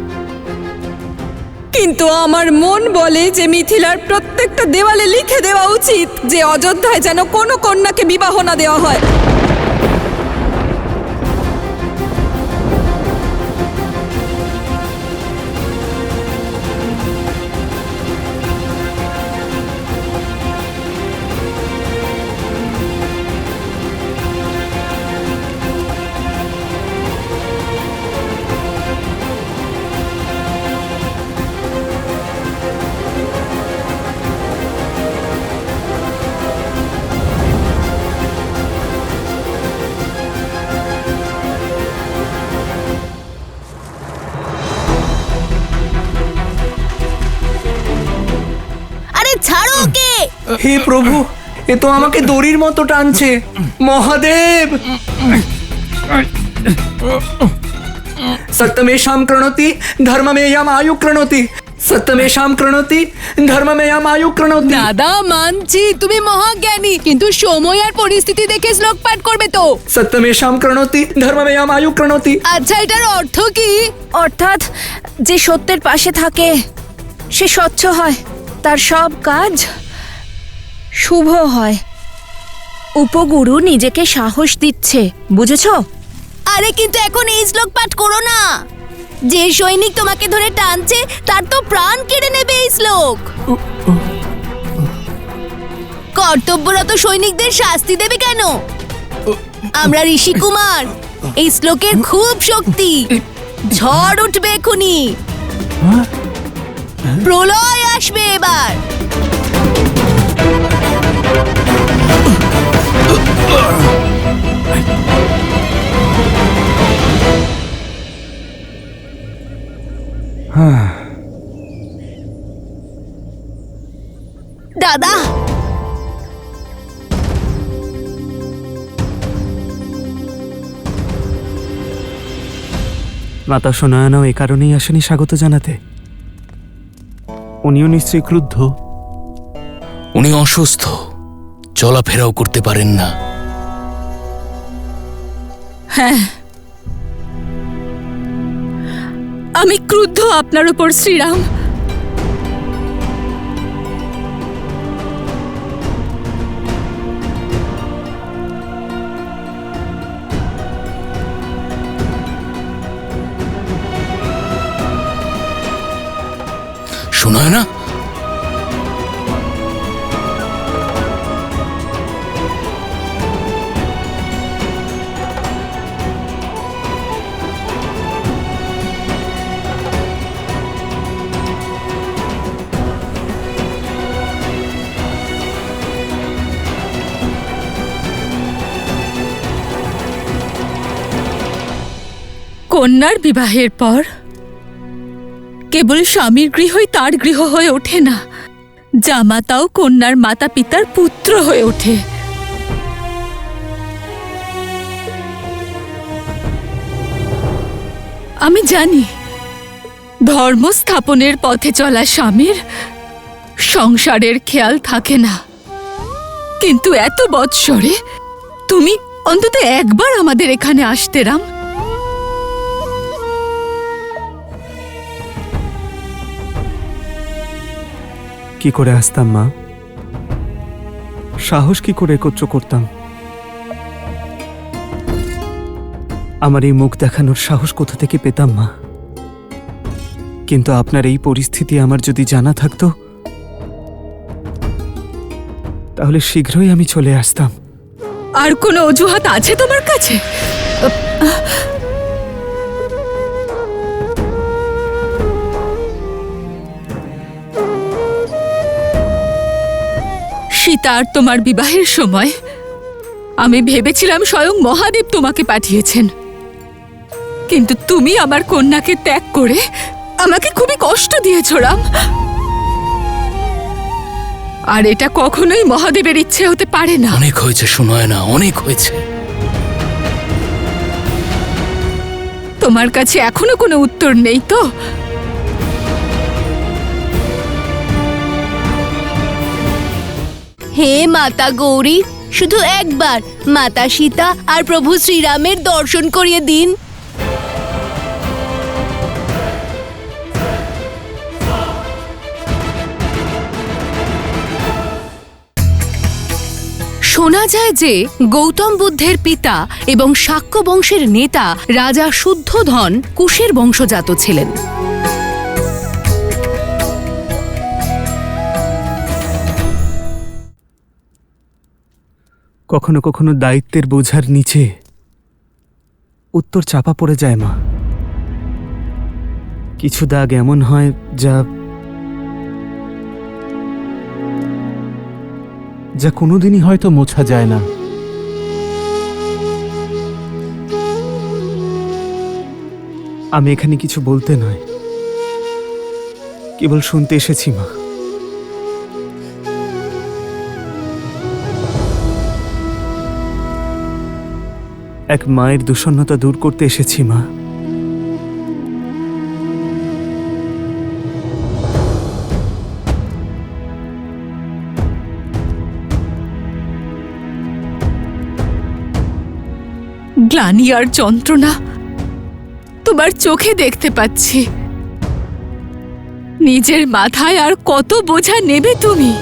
কিন্তু আমার মন বলে যে মিথিলার প্রত্যেকটা দেওয়ালে লিখে দেওয়া উচিত যে অযোধ্যায় যেন কোনো কন্যাকে বিবাহ না দেওয়া হয়। হে প্রভু, এ তো আমাকে দড়ির মতো টানছে। মহাদেব! সত্যমেশাম প্রণতি ধর্মমেয়াম আয়ু প্রণতি, সত্যমেশাম প্রণতি ধর্মমেয়াম আয়ু প্রণতি। দাদা মানছি তুমি মহাজ্ঞানী, কিন্তু সময় আর পরিস্থিতি দেখে শ্লোক পাঠ করবে তো। সত্যমেশাম প্রণতি ধর্মমেয়াম আয়ু প্রণতি। আচ্ছা, এটার অর্থ কি? অর্থাৎ যে সত্যের পাশে থাকে সে স্বচ্ছ হয়, তার সব কাজ শুভ হয়। উপগুরু নিজেকে সাহস দিচ্ছে, বুঝেছো? আরে কিন্তু এখন এই শ্লোক পাঠ করো না। যে সৈনিক তোমাকে ধরে টানছে তার তো প্রাণ কেড়ে নেবে এই শ্লোক। কর্তব্যরত সৈনিকদের শাস্তি দেবে কেন? আমরা ঋষি কুমার, এই শ্লোকের খুব শক্তি। ঝড় উঠবে এখুনি, প্রলয় আসবে এবার। দাদা, মাতা সোনায়ানাও এ কারণেই আসেনি স্বাগত জানাতে। উনিও নিশ্চয়ই ক্রুদ্ধ। উনি অসুস্থ, চলাফেরাও করতে পারেন না। হ্যাঁ, আমি ক্রুদ্ধ আপনার উপর শ্রীরাম। শোনায় না? কন্যার বিবাহের পর কেবল স্বামীর গৃহই তার গৃহ হয়ে ওঠে না, জামাতাও কন্যার মাতা পিতার পুত্র হয়ে ওঠে। আমি জানি ধর্ম স্থাপনের পথে চলা স্বামীর সংসারের খেয়াল থাকে না, কিন্তু এত বৎসরে তুমি অন্তত একবার আমাদের এখানে আসতে রাম। কি করে আসতাম মা? সাহস কি করে একত্র করতাম? আমার এই মুখ দেখানোর সাহস কোথা থেকে পেতাম মা? কিন্তু আপনার এই পরিস্থিতি আমার যদি জানা থাকতো তাহলে শীঘ্রই আমি চলে আসতাম। আর কোনো অজুহাত আছে তোমার কাছে? সীতা আর তোমার বিবাহের সময় আমি ভেবেছিলাম স্বয়ং মহাদেব তোমাকে পাঠিয়েছেন, কিন্তু তুমি আমার কন্যাকে ত্যাগ করে আমাকে খুবই কষ্ট দিয়েছ রাম। আর এটা কখনোই মহাদেবের ইচ্ছে হতে পারে না। অনেক হয়েছে শোনায় না, অনেক হয়েছে। তোমার কাছে এখনো কোনো উত্তর নেই তো? হে মাতা গৌরী, শুধু একবার মাতা সীতা আর প্রভু শ্রীরামের দর্শন করিয়ে দিন। শোনা যায় যে গৌতম বুদ্ধের পিতা এবং শাক্য বংশের নেতা রাজা শুদ্ধোধন কুশের বংশজাত ছিলেন। কখনো কখনো দায়িত্বের বোঝার নিচে উত্তর চাপা পড়ে যায় মা। কিছু দাগ এমন হয় যা কোনোদিনই হয়তো মোছা যায় না। আমি এখানে কিছু বলতে নয়, কেবল শুনতে এসেছি মা। এক মায়ের দুঃসন্নতা দূর করতে এসেছি মা। গ্লানি আর যন্ত্রণা তোমার চোখে দেখতে পাচ্ছি। নিজের মাথায় আর কত বোঝা নেবে তুমি?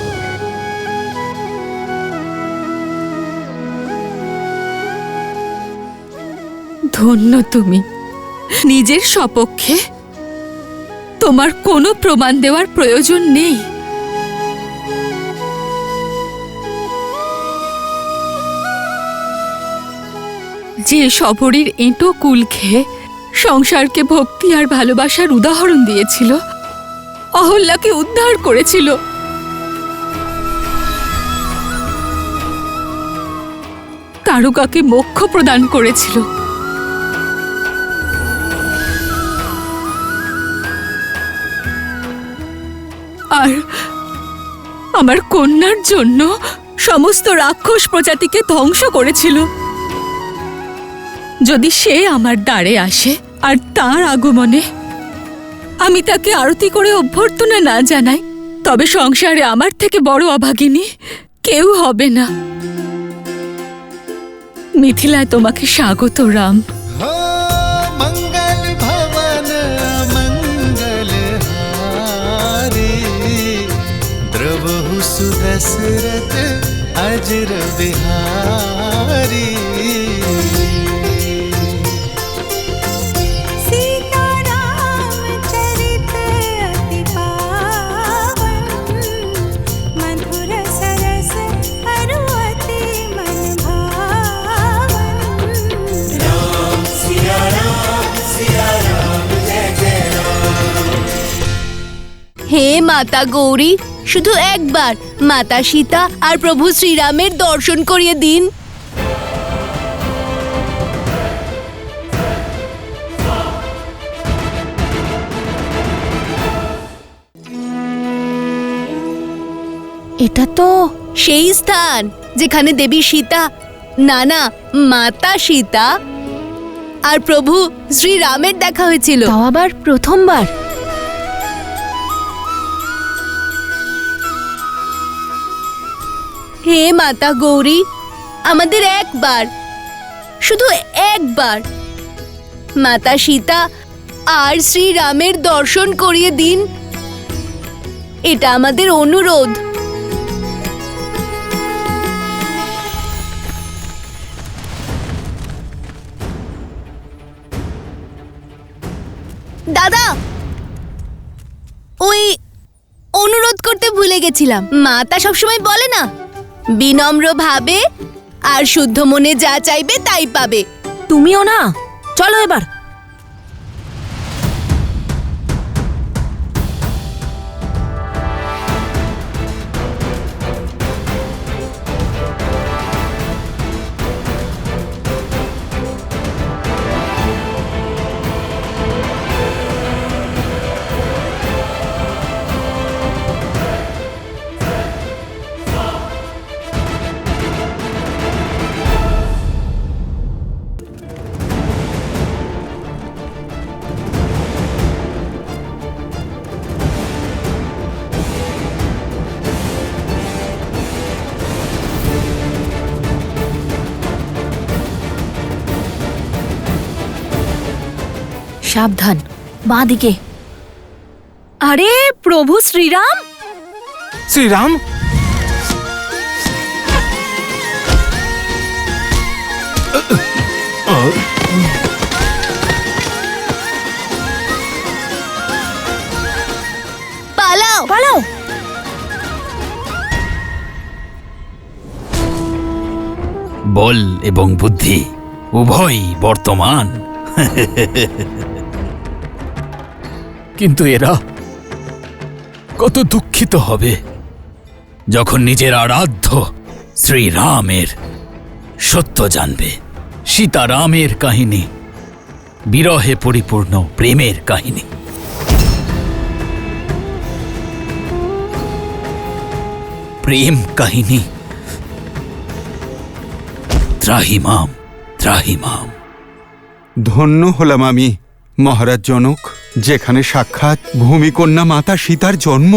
ধন্য তুমি, নিজের সপক্ষে তোমার কোনো প্রমাণ দেওয়ার প্রয়োজন নেই। যে শবরীর এঁটো কুল খেয়ে সংসারকে ভক্তি আর ভালোবাসার উদাহরণ দিয়েছিল, অহল্যাকে উদ্ধার করেছিল, তারকাকে মোক্ষ প্রদান করেছিল, আর আমার কন্যার জন্য সমস্ত রাক্ষস প্রজাতিকে ধ্বংস করেছিল। যদি সে আমার দ্বারে আসে আর তার আগমনে আমি তাকে আরতি করে অভ্যর্থনা না জানাই, তবে সংসারে আমার থেকে বড় অভাগিনী কেউ হবে না। মিথিলায় তোমাকে স্বাগত রাম। मंगल भवन मंगल हारे द्रवहु सुदशरथ अजर बिहारी। হে মাতা গৌরী, শুধু একবার মাতা সীতা আর প্রভু শ্রীরামের দর্শন করিয়ে দিন। এটা তো সেই স্থান যেখানে দেবী সীতা, না না, মাতা সীতা আর প্রভু শ্রীরামের দেখা হয়েছিল। তাও আবার প্রথমবার। হে মাতা গৌরী, আমাদের একবার, শুধু একবার মাতা সীতা আর শ্রীরামের দর্শন করিয়ে দিন, এটা আমাদের অনুরোধ। দাদা, ওই অনুরোধ করতে ভুলে গেছিলাম। মাতা সবসময় বলে না, বিনম্র ভাবে আর শুদ্ধ মনে যা চাইবে তাই পাবে। তুমিও না, চলো এবার। সাবধান, বাঁ দিকে। আরে প্রভু শ্রীরাম! শ্রীরাম, পালাও পালাও। বল এবং বুদ্ধি উভয়ই বর্তমান, কিন্তু এরা কত দুঃখিত হবে যখন নিজের আরাধ্য শ্রীরামের সত্য জানবে। সীতারামের কাহিনী বিরহে পরিপূর্ণ প্রেমের কাহিনী। প্রেম কাহিনী ত্রাহিমাম ত্রাহিমাম। ধন্য হলাম আমি মহারাজ জনক, যেখানে সাক্ষাৎ ভূমিকন্যা মাতা সীতার জন্ম,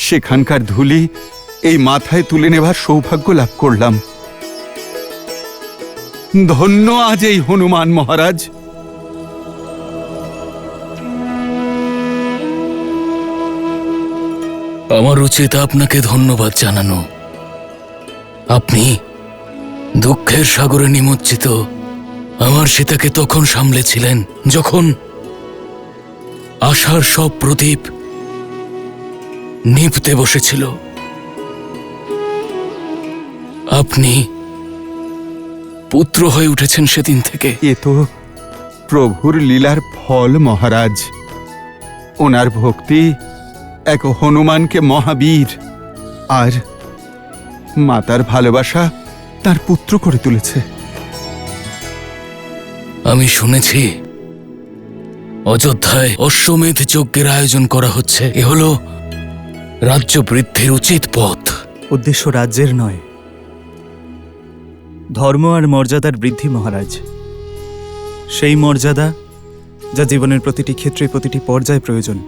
সেখানকার ধূলি এই মাথায় তুলে নেবার সৌভাগ্য লাভ করলাম। ধন্য আজ এই হনুমান মহারাজ। আমার উচিত আপনাকে ধন্যবাদ জানানো। আপনি দুঃখের সাগরে নিমজ্জিত আমার সীতাকে তখন সামলেছিলেন যখন আশার সব প্রদীপ নিভতে বসেছিল। আপনি পুত্র হয়ে উঠেছেন সেদিন থেকে। এ তো প্রভুর লীলার ফল মহারাজ। ওনার ভক্তি এক হনুমানকে মহাবীর আর মাতার ভালোবাসা তার পুত্র করে তুলেছে। আমি শুনেছি অযোধ্যায় অশ্বমেধ যজ্ঞের আয়োজন করা হচ্ছে। এ হলো রাজ্য বৃদ্ধির উচিত পথ। উদ্দেশ্য রাজ্যের নয়, ধর্ম আর মর্যাদার বৃদ্ধি মহারাজ। সেই মর্যাদা যা জীবনের প্রতিটি ক্ষেত্রে প্রতিটি পর্যায়ে প্রয়োজন,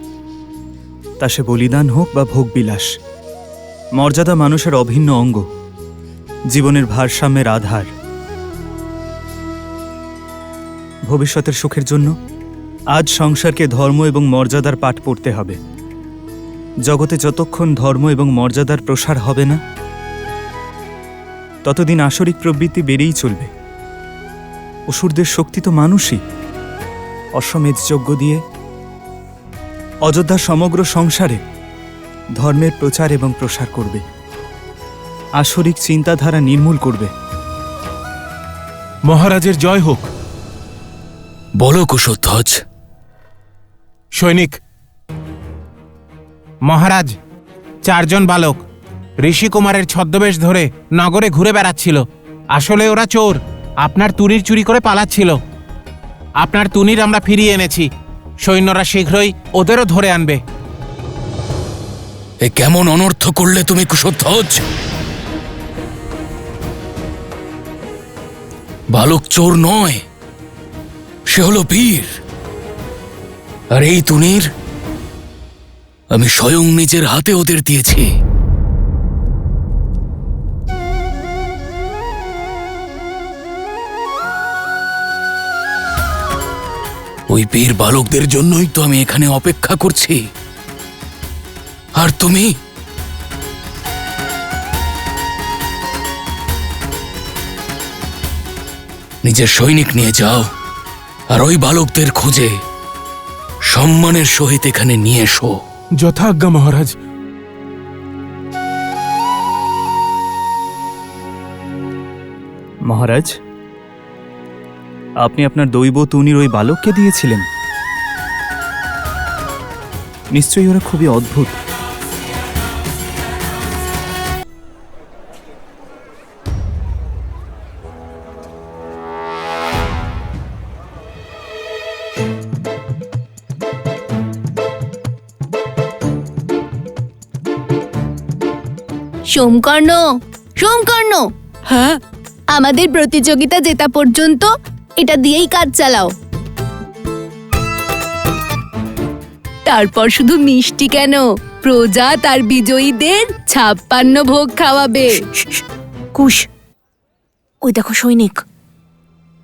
তা সে বলিদান হোক বা ভোগবিলাস। মর্যাদা মানুষের অভিন্ন অঙ্গ, জীবনের ভারসাম্যের আধার। ভবিষ্যতের সুখের জন্য আজ সংসারকে ধর্ম এবং মর্যাদার পাঠ পড়তে হবে। জগতে যতক্ষণ ধর্ম এবং মর্যাদার প্রসার হবে না, ততদিন আসরিক প্রবৃত্তি বেড়েই চলবে। অসুরদের শক্তি তো মানুষই। অশ্বমেধ যজ্ঞ দিয়ে অযোধ্যার সমগ্র সংসারে ধর্মের প্রচার এবং প্রসার করবে, আসরিক চিন্তাধারা নির্মূল করবে। মহারাজের জয় হোক। বলো কুশধ্বজ। সৈনিক মহারাজ, 4 জন বালক ঋষি কুমারের ছদ্মবেশ ধরে নগরে ঘুরে বেড়াচ্ছিল। আসলে ওরা চোর, আপনার তুনির চুরি করে পালাচ্ছিল। আপনার তুনির আমরা ফিরিয়ে এনেছি। সৈন্যরা শীঘ্রই ওদেরও ধরে আনবে। এ কেমন অনর্থ করলে তুমি কুশধ্বজ? বালক চোর নয়, সে হলো বীর। আর এই তুনির আমি স্বয়ং নিজের হাতে ওদের দিয়েছি। ওই বীর বালকদের জন্যই তো আমি এখানে অপেক্ষা করছি। আর তুমি নিজের সৈনিক নিয়ে যাও আর ওই বালকদের খুঁজে সম্মানের সহিত এখানে নিয়ে এসো। যথাজ্ঞা মহারাজ। মহারাজ, আপনি আপনার দৈব তুনির ওই বালককে দিয়েছিলেন? নিশ্চয়ই ওরা খুবই অদ্ভুত। সোমকর্ণ, সোমকর্ণ, হ্যাঁ, আমাদের প্রতিযোগিতা জেতা পর্যন্ত এটা দিয়েই কাজ চালাও। তারপর শুধু মিষ্টি কেন, প্রজা তার বিজয়ীদের 56 ভোগ খাওয়াবে। কুশ, ওই দেখো সৈনিক,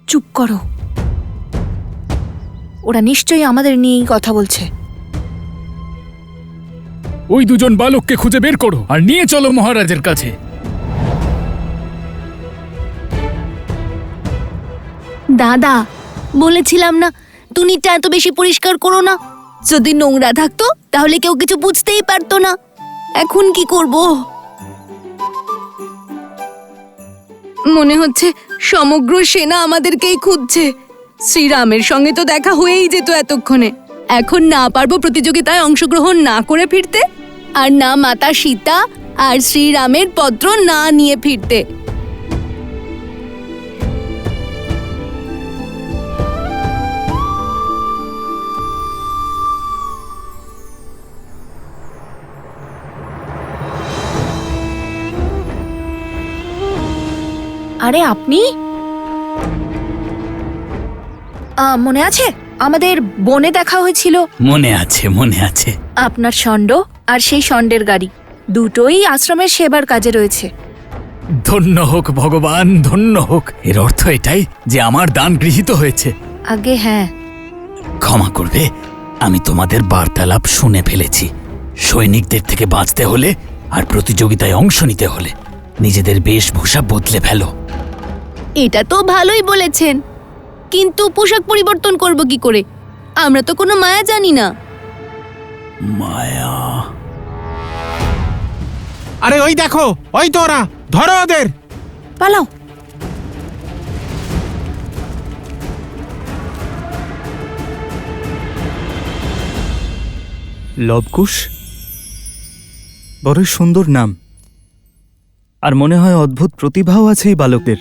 চুপ করো। ওরা নিশ্চয়ই আমাদের নিয়েই কথা বলছে। ওই 2 জন বালককে খুঁজে বের করো আর নিয়ে চলো মহারাজের কাছে। দাদা, বলেছিলাম না তুনিটা এত বেশি পরিষ্কার করো না। যদি নোংরা থাকতো তাহলে কেউ কিছু বুঝতেই পারতো না। এখন কি করব? মনে হচ্ছে সমগ্র সেনা আমাদেরকেই খুঁজছে। শ্রীরামের সঙ্গে তো দেখা হয়েই যেত এতক্ষণে। এখন না পারবো প্রতিযোগিতায় অংশগ্রহণ না করে ফিরতে, আর না মাতা সীতা আর শ্রীরামের পত্র না নিয়ে ফিরতে। আরে আপনি মনে আছে আমাদের বনে দেখা হয়েছিল? মনে আছে মনে আছে। আপনার ষণ্ড আর সেই ষণ্ডের গাড়ি দুটোই আশ্রমের সেবার কাজে রয়েছে। ধন্য হোক ভগবান, ধন্য হোক। এর অর্থ এটাই যে আমার দান গৃহীত হয়েছে। আগে হ্যাঁ। ক্ষমা করবে, আমি তোমাদের বার্তালাপ শুনে ফেলেছি। সৈনিকদের থেকে বাঁচতে হলে আর প্রতিযোগিতায় অংশ নিতে হলে নিজেদের বেশভূষা বদলে ফেলো। এটা তো ভালোই বলেছেন, কিন্তু পোশাক পরিবর্তন করব কি করে? আমরা তো কোনো মায়া জানি না। মায়া? আরে ওই দেখো, ওই তো ওরা, ধরো ওদের। পালাও। লবকুশ, বড়ই সুন্দর নাম, আর মনে হয় অদ্ভুত প্রতিভাও আছে এই বালকের।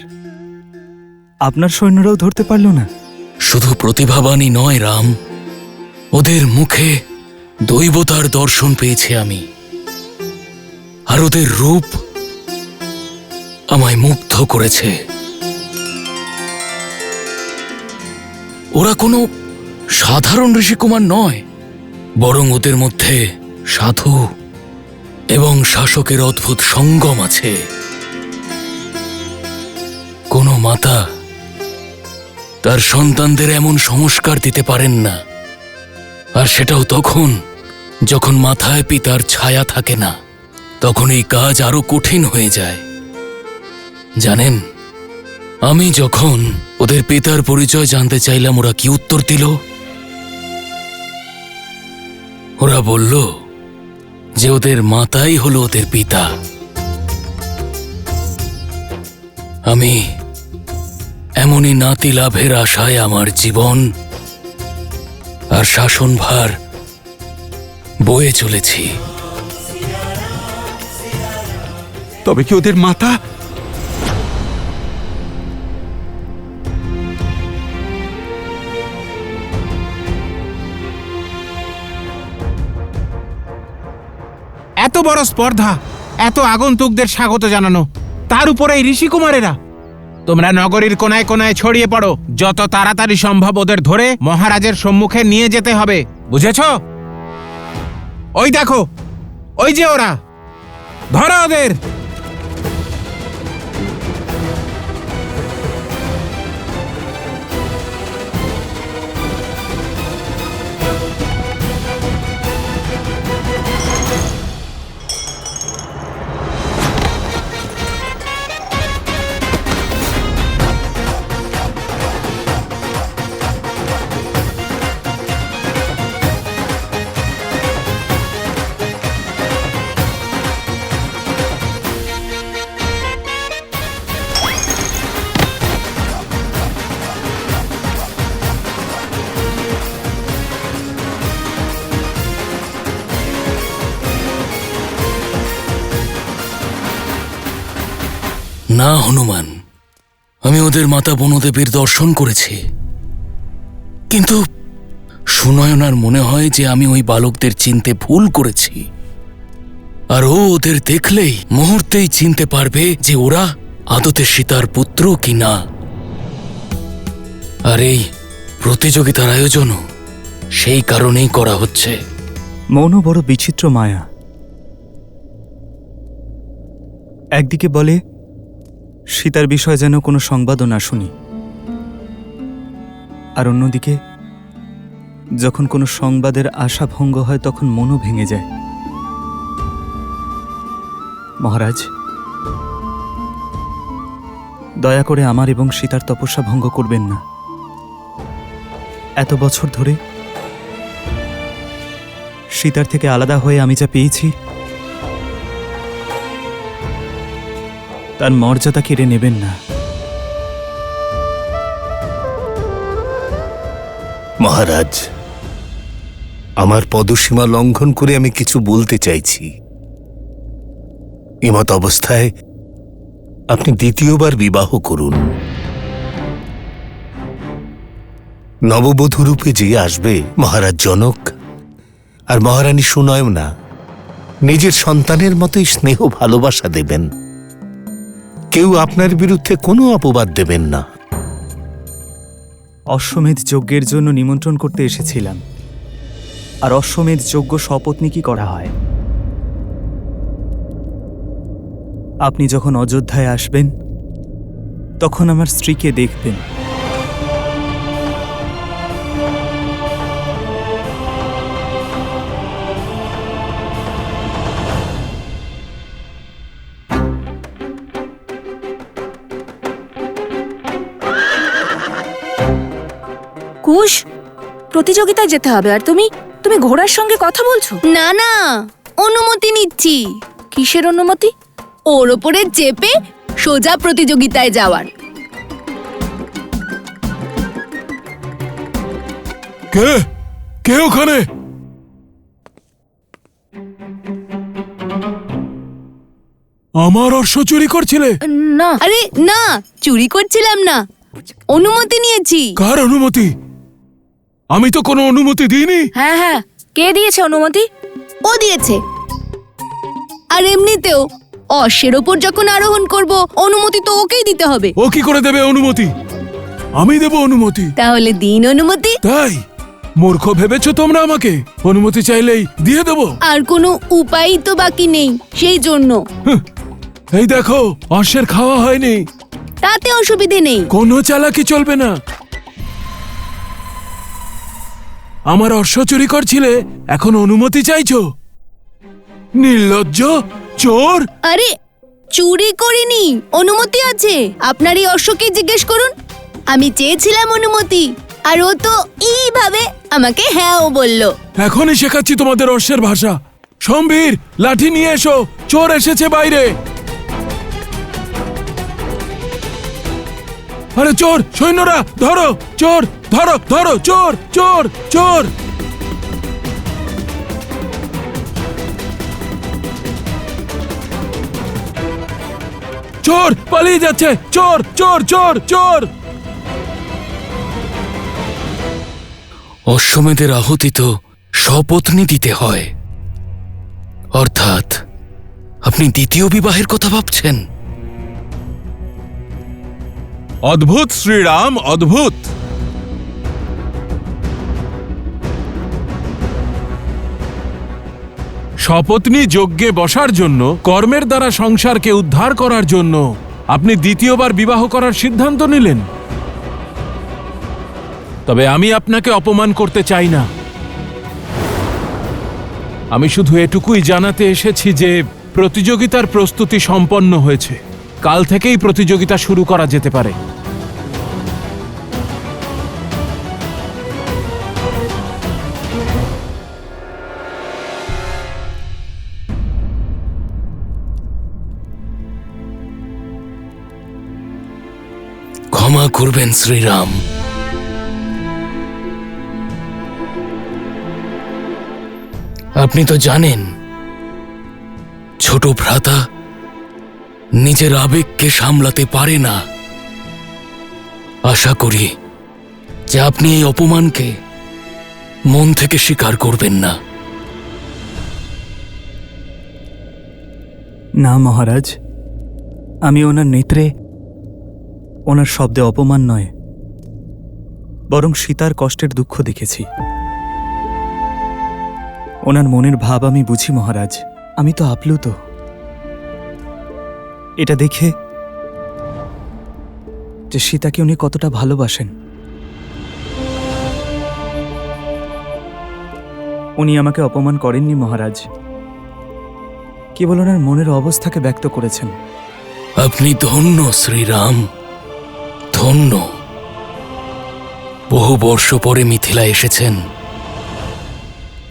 আপনার সৈন্যরাও ধরতে পারল না? শুধু প্রতিভাবানই নয় রাম, ওদের মুখে দৈবতার দর্শন পেয়েছি আমি, আর ওদের রূপ আমায় মুগ্ধ করেছে। ওরা কোনো সাধারণ ঋষিকুমার নয়, বরং ওদের মধ্যে সাধু এবং শাসকের অদ্ভুত সঙ্গম আছে। কোনো মাতা তার সন্তানদের এমন সংস্কার দিতে পারেন না, আর সেটাও তখন যখন মাথায় পিতার ছায়া থাকে না। তখন এই কাজ আরো কঠিন হয়ে যায়। জানেন, আমি যখন ওদের পিতার পরিচয় জানতে চাইলাম, ওরা কি উত্তর দিল? ওরা বলল যে ওদের মাতাই হলো ওদের পিতা। আমি এমনই নাতি লাভের আশায় আমার জীবন আর শাসনভার বয়ে চলেছি। তবে কি ওদের মাতা? এত বড় স্পর্ধা, এত আগন্তুকদের স্বাগত জানানো, তার উপরে এই ঋষিকুমারেরা। তোমরা নগরীর কোনায় কোনায় ছড়িয়ে পড়ো, যত তাড়াতাড়ি সম্ভব ওদের ধরে মহারাজের সম্মুখে নিয়ে যেতে হবে, বুঝেছ? ওই দেখো, ওই যে ওরা, ধরো ওদের। না হনুমান, আমি ওদের মাতা বনদেবীর দর্শন করেছি, কিন্তু সুনয়নার মনে হয় যে আমি ওই বালকদের চিনতে ভুল করেছি, আর ও ওদের দেখলেই মুহূর্তেই চিনতে পারবে যে ওরা আদতে সীতার পুত্র কি না। আর এই প্রতিযোগিতার আয়োজনও সেই কারণেই করা হচ্ছে। মৌন বড় বিচিত্র মায়া। একদিকে বলে সীতার বিষয়ে যেন কোনো সংবাদও না শুনি, আর অন্যদিকে যখন কোনো সংবাদের আশা ভঙ্গ হয় তখন মনও ভেঙে যায়। মহারাজ, দয়া করে আমার এবং সীতার তপস্যা ভঙ্গ করবেন না। এত বছর ধরে সীতার থেকে আলাদা হয়ে আমি যা পেয়েছি তার মর্যাদা কেড়ে নেবেন না। মহারাজ, আমার পদসীমা লঙ্ঘন করে আমি কিছু বলতে চাইছি। এমত অবস্থায় আপনি দ্বিতীয়বার বিবাহ করুন। নববধূ রূপে যে আসবে মহারাজ জনক আর মহারানী সুনয়না নিজের সন্তানের মতোই স্নেহ ভালোবাসা দেবেন। কেউ আপনার বিরুদ্ধে কোনো অপবাদ দেবেন না। অশ্বমেধ যজ্ঞের জন্য নিমন্ত্রণ করতে এসেছিলাম। আর অশ্বমেধ যজ্ঞ সপত্নী কি করা হয়? আপনি যখন অযোধ্যায় আসবেন তখন আমার স্ত্রীকে দেখবেন। কুশ, প্রতিযোগিতায় যেতে হবে আর তুমি তুমি ঘোড়ার সঙ্গে কথা বলছো? না না, অনুমতি নিচ্ছি। কিসের অনুমতি? ওর ওপরে চেপে সোজা প্রতিযোগিতায় যাওয়ার। কে কে ওখানে? আমার অশ্ব চুরি করছিলে? না। আরে না, চুরি করছিলাম না, অনুমতি নিয়েছি। কার অনুমতি? আমি তো কোনো অনুমতি দিইনি। হ্যাঁ হ্যাঁ, কে দিয়েছে অনুমতি? ও দিয়েছে। আর এমনিতেও অশ্বের ওপর যখন আরোহণ করব, অনুমতি তো ওকেই দিতে হবে। ও কি করে দেবে অনুমতি? আমি দেব অনুমতি। তাহলে দিন অনুমতি। তাই মূর্খ ভেবেছো তোমরা আমাকে? অনুমতি চাইলেই দিয়ে দেব? আর কোনো উপায়ই তো বাকি নেই, সেই জন্য। এই দেখো, অশ্বের খাওয়া হয়নি। তাতে অসুবিধে নেই। কোনো চালাকি চলবে না। আমার অশ্ব চুরি করছিলে, এখন অনুমতি চাইছো? নির্লজ্জ, চোর! আরে চুরি করিনি, অনুমতি আছে। আপনার এই অশ্বকে জিজ্ঞেস করুন। আমি চেয়েছিলাম অনুমতি, আর ও তো এইভাবে আমাকে হ্যাঁও বলল। এখনই শেখাচ্ছি তোমাদের অশ্বের ভাষা। সম্ভীর, লাঠি নিয়ে এসো, চোর এসেছে বাইরে। আরে চোর, সৈন্যরা ধরো, চোর ধরো, ধরো, চোর চোর চোর! চোর পালিয়ে যাচ্ছে, চোর চোর চোর চোর! অশ্বমেধের আহুতি তো সপত্নী দিতে হয়, অর্থাৎ আপনি দ্বিতীয় বিবাহের কথা ভাবছেন। অদ্ভুত শ্রীরাম, অদ্ভুত। সপত্নী যজ্ঞে বসার জন্য, কর্মের দ্বারা সংসারকে উদ্ধার করার জন্য আপনি দ্বিতীয়বার বিবাহ করার সিদ্ধান্ত নিলেন। তবে আমি আপনাকে অপমান করতে চাই না। আমি শুধু এটুকুই জানাতে এসেছি যে প্রতিযোগিতার প্রস্তুতি সম্পন্ন হয়েছে। কাল থেকেই প্রতিযোগিতা শুরু করা যেতে পারে। ক্ষমা করবেন শ্রীরাম। আপনি তো জানেন, ছোট ভ্রাতা নিজের আবেগকে সামলাতে পারে না। আশা করি যে আপনি এই অপমানকে মন থেকে স্বীকার করবেন না। না মহারাজ, আমি ওনার নেত্রে, ওনার শব্দে অপমান নয়, বরং সীতার কষ্টের দুঃখ দেখেছি। ওনার মনের ভাব আমি বুঝি মহারাজ। আমি তো আপ্লুত। এটা দেখে যে সীতাকে উনি কতটা ভালোবাসেন। উনি আমাকে অপমান করেননি মহারাজ, কেবল ওনার মনের অবস্থাকে ব্যক্ত করেছেন। আপনি ধন্য শ্রীরাম, ধন্য। বহু বর্ষ পরে মিথিলা এসেছেন,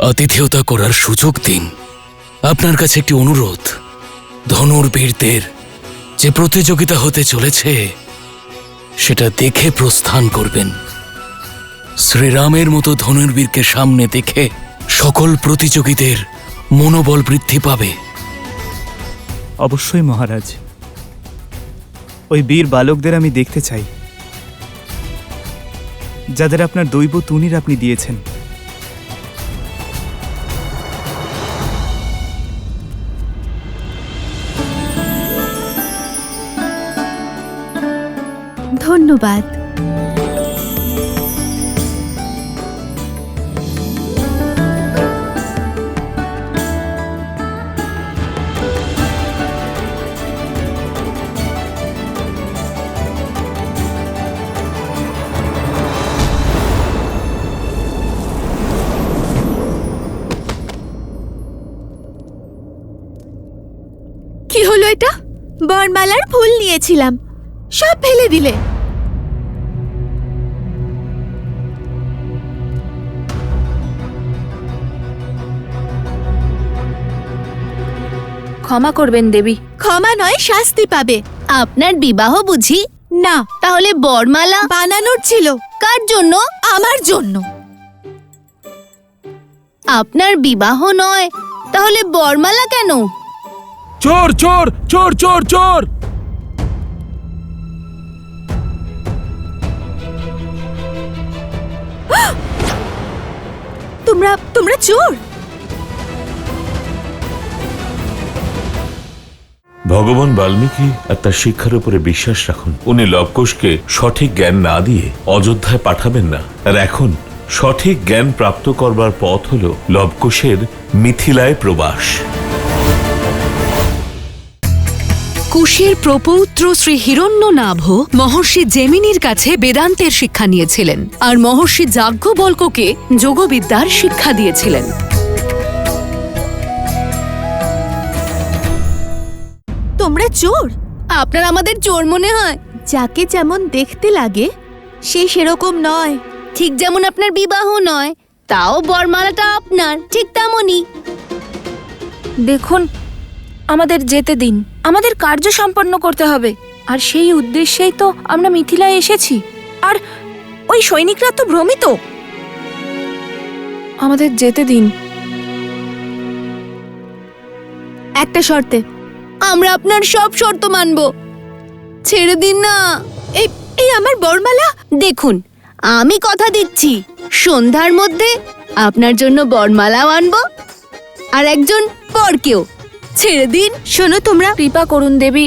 আতিথেয়তা করার সুযোগ দিন। আপনার কাছে একটি অনুরোধ, ধনুর্বীরদের যে প্রতিযোগিতা হতে চলেছে সেটা দেখে প্রস্থান করবেন। শ্রীরামের মতো ধনুর্বীরকে সামনে দেখে সকল প্রতিযোগীদের মনোবল বৃদ্ধি পাবে। অবশ্যই মহারাজ, ওই বীর বালকদের আমি দেখতে চাই, যাদের আপনার দৈব তুনির আপনি দিয়েছেন। ধন্যবাদ। কি হলো এটা? বরমালার ফুল নিয়েছিলাম, সব ফেলে দিলে। ক্ষমা করবেন দেবী। ক্ষমা নয়, শাস্তি পাবে। আপনার বিবাহ বুঝি? না, তাহলে বরমালা বানানোর ছিল। কার জন্য? আমার জন্য। আপনার বিবাহ নয়, তাহলে বরমালা কেন? চোর চোর চোর চোর চোর! তোমরা চোর? ভগবান বাল্মীকি আর তার শিক্ষার উপরে বিশ্বাস রাখুন। উনি লবকুশকে সঠিক জ্ঞান না দিয়ে অযোধ্যায় পাঠাবেন না। আর এখন সঠিক জ্ঞান প্রাপ্ত করবার পথ হল লবকুশের মিথিলায় প্রবাস। কুশের প্রপৌত্র শ্রী হিরণ্যনাভ মহর্ষি জেমিনির কাছে বেদান্তের শিক্ষা নিয়েছিলেন, আর মহর্ষি যাজ্ঞবল্ক্যকে যোগবিদ্যার শিক্ষা দিয়েছিলেন। তোমরা চোর? আপনার আমাদের চোর মনে হয়? যাকে যেমন দেখতে লাগে সে সেরকম নয়। ঠিক যেমন আপনার বিবাহ নয়, তাও বরমালাটা আপনার, ঠিক তেমনই। দেখুন, আমাদের যেতে দিন, আমাদের কার্য সম্পন্ন করতে হবে। আর সেই উদ্দেশ্যেই তো আমরা মিথিলায় এসেছি। আর ওই সৈনিকরা তো ভ্রমিত। আমাদের যেতে দিন। একটা শর্তে। আমরা আপনার সব শর্ত মানব। ছেড়ে দিন না। এই আমার বরমালা। দেখুন, আমি কথা দিচ্ছি, সন্ধ্যার মধ্যে আপনার জন্য বরমালাও আনবো, আর একজন বরকেও। ছেড়ে দিন। শোনো, তোমরা কৃপা করুন দেবী।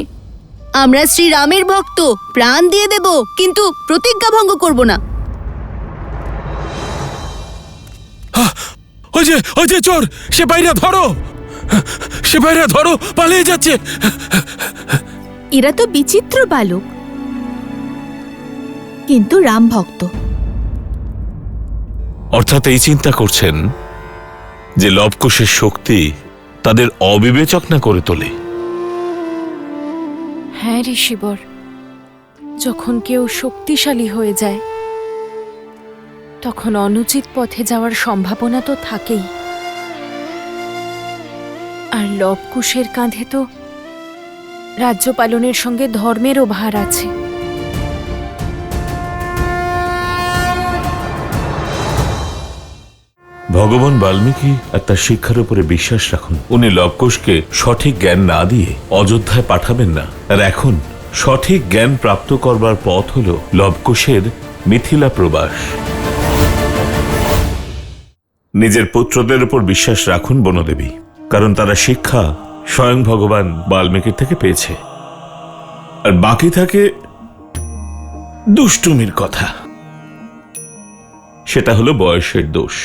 আমরা শ্রীরামের ভক্ত, প্রাণ দিয়ে দেব, কিন্তু প্রতিজ্ঞা ভঙ্গ করব না। ওই যে চোর! সে বাইরে ধরো, সে বাইরে ধরো, পালিয়ে যাচ্ছে। এরা তো বিচিত্র বালক, কিন্তু রাম ভক্ত। অর্থাৎ এই চিন্তা করছেন যে লবকুশের শক্তি তাদের অবিবেচক না করে তোলে। হ্যাঁ ঋষিবর, যখন কেউ শক্তিশালী হয়ে যায় তখন অনুচিত পথে যাওয়ার সম্ভাবনা তো থাকেই। আর লবকুশের কাঁধে তো রাজ্য পালনের সঙ্গে ধর্মেরও ভার আছে। ভগবান বাল্মীকি আর তার শিক্ষার উপরে বিশ্বাস রাখুন। উনি লবকুশকে সঠিক জ্ঞান না দিয়ে অযোধ্যায় পাঠাবেন না। আর এখন সঠিক জ্ঞান প্রাপ্ত করবার পথ হল লবকুশের মিথিলা প্রবাস। নিজের পুত্রদের উপর বিশ্বাস রাখুন বনদেবী, কারণ তারা শিক্ষা স্বয়ং ভগবান বাল্মীকির থেকে পেয়েছে। আর বাকি থাকে দুষ্টুমির কথা। সেটা হলো বয়সের দোষ,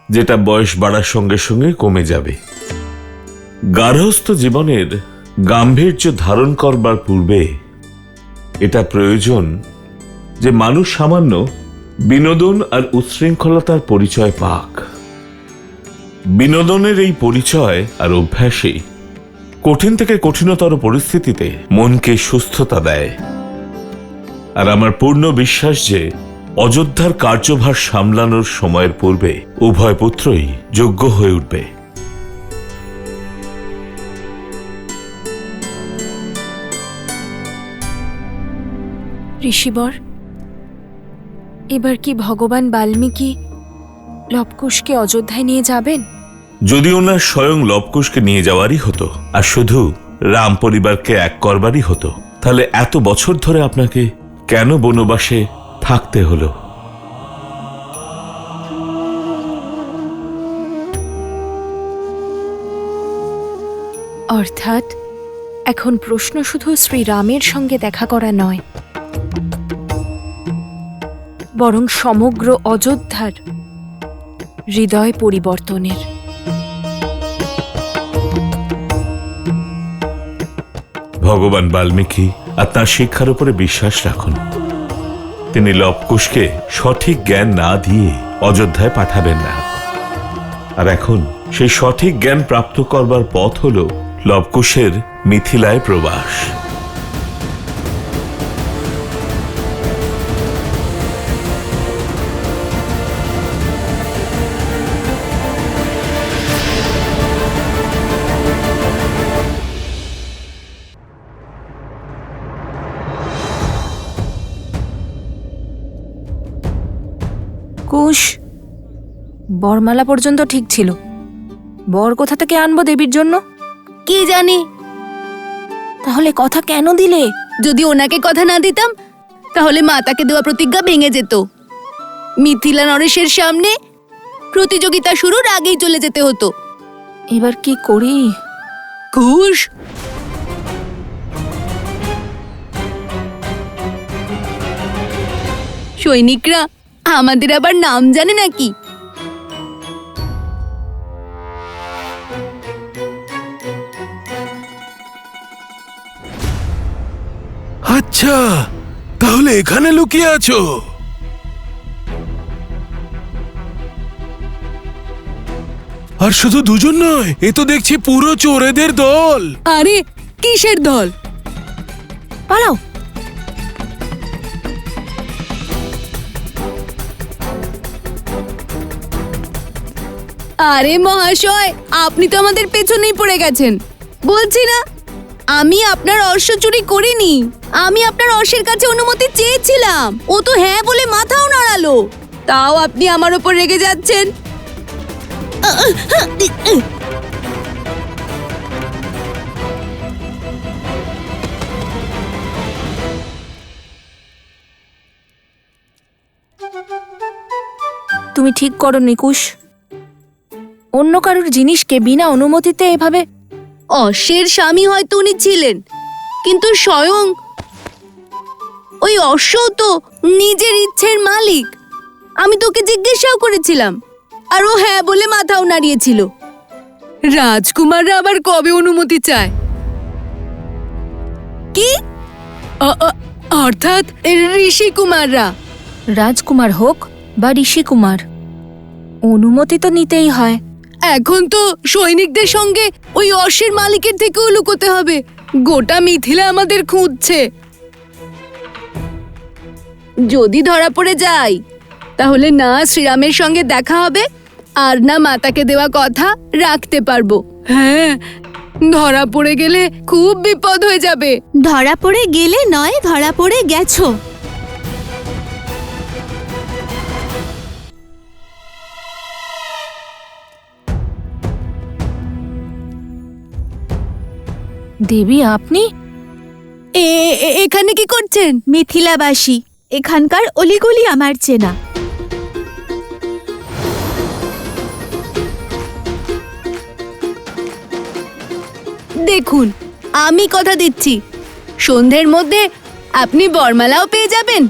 যেটা বয়স বাড়ার সঙ্গে সঙ্গে কমে যাবে। গার্হস্থ্য জীবনের গাম্ভীর্য ধারণ করবার পূর্বে এটা প্রয়োজন যে মানুষ সামান্য বিনোদন আর উচ্ছৃঙ্খলতার পরিচয় পাক। বিনোদনের এই পরিচয় আর অভ্যাসে কঠিন থেকে কঠিনতর পরিস্থিতিতে মনকে সুস্থতা দেয়। আর আমার পূর্ণ বিশ্বাস যে অযোধ্যার কার্যভার সামলানোর সময়ের পূর্বে উভয় পুত্রই যোগ্য হয়ে উঠবে। ঋষিবর, এবার কি ভগবান বাল্মীকি লবকুশকে অযোধ্যায় নিয়ে যাবেন? যদি ওনার স্বয়ং লবকুশকে নিয়ে যাওয়ারই হতো আর শুধু রাম পরিবারকে এক করবারই হতো, তাহলে এত বছর ধরে আপনাকে কেন বনবাসে থাকতে হলো? অর্থাৎ এখন প্রশ্ন শুধু শ্রীরামের সঙ্গে দেখা করা নয়, বরং সমগ্র অযোধ্যার হৃদয় পরিবর্তনের। ভগবান বাল্মীকি আর তাঁর শিক্ষার উপরে বিশ্বাস রাখুন। তিনি লবকুশকে সঠিক জ্ঞান না দিয়ে অযোধ্যায় পাঠাবেন না। আর এখন সেই সঠিক জ্ঞান প্রাপ্ত করবার পথ হল লবকুশের মিথিলায় প্রবাস। কুশ, বরমালা পর্যন্ত ঠিক ছিল, বর কোথা থেকে আনবো দেবীর জন্য? কি জানি। তাহলে কথা কেন দিলে? যদি ওনাকে কথা না দিতাম তাহলে মাতাকে দেওয়া প্রতিজ্ঞা ভেঙে যেত। মিথিলা নরেশের সামনে প্রতিযোগিতা শুরুর আগেই চলে যেতে হতো। এবার কি করি? কুশ, সৈনিকরা আমাদের আবার নাম জানে নাকি? আচ্ছা, তাহলে এখানে লুকিয়ে আছো। আর শুধু দুজন নয়, এ তো দেখছি পুরো চোরেদের দল। আরে কিসের দল? পালাও। আরে মহাশয়, আপনি তো আমাদের পেছনেই পড়ে গেছেন। বলছি না আমি আপনার অশ্ব চুরি করিনি। আমি আপনার অশ্বের কাছে অনুমতি চেয়েছিলাম, ও তো হ্যাঁ বলে মাথাও নাড়ালো। তাও আপনি আমার ওপর রেগে যাচ্ছেন। তুমি ঠিক করো নিকুশ, অন্য কারোর জিনিসকে বিনা অনুমতিতে এভাবে। অশ্বের স্বামী হয়তো উনি ছিলেন, কিন্তু স্বয়ং ওই অশ্ব তো নিজের ইচ্ছের মালিক। আমি তোকে জিজ্ঞাসাও করেছিলাম, আর ও হ্যাঁ বলে মাথাও নাড়িয়েছিল। রাজকুমাররা আবার কবে অনুমতি চায়? কি? অর্থাৎ ঋষি কুমাররা। রাজকুমার হোক বা ঋষি কুমার, অনুমতি তো নিতেই হয়। এখন তো সৈনিকদের সঙ্গে ওই অশ্বের মালিকের থেকেও লুকোতে হবে। গোটা মিথিলা আমাদের খুঁজছে। যদি ধরা পড়ে যাই তাহলে না শ্রীরামের সঙ্গে দেখা হবে, আর না মাতাকে দেওয়া কথা রাখতে পারবো। হ্যাঁ, ধরা পড়ে গেলে খুব বিপদ হয়ে যাবে। ধরা পড়ে গেলে নয়, ধরা পড়ে গেছো। দেবী, আপনি এখানে কি করছেন? মিথিলাবাসী, এখানকার অলিগলি আমার চেনা। দেখুন, আমি কথা দিচ্ছি, সন্ধ্যের মধ্যে আপনি বরমালাও পেয়ে যাবেন,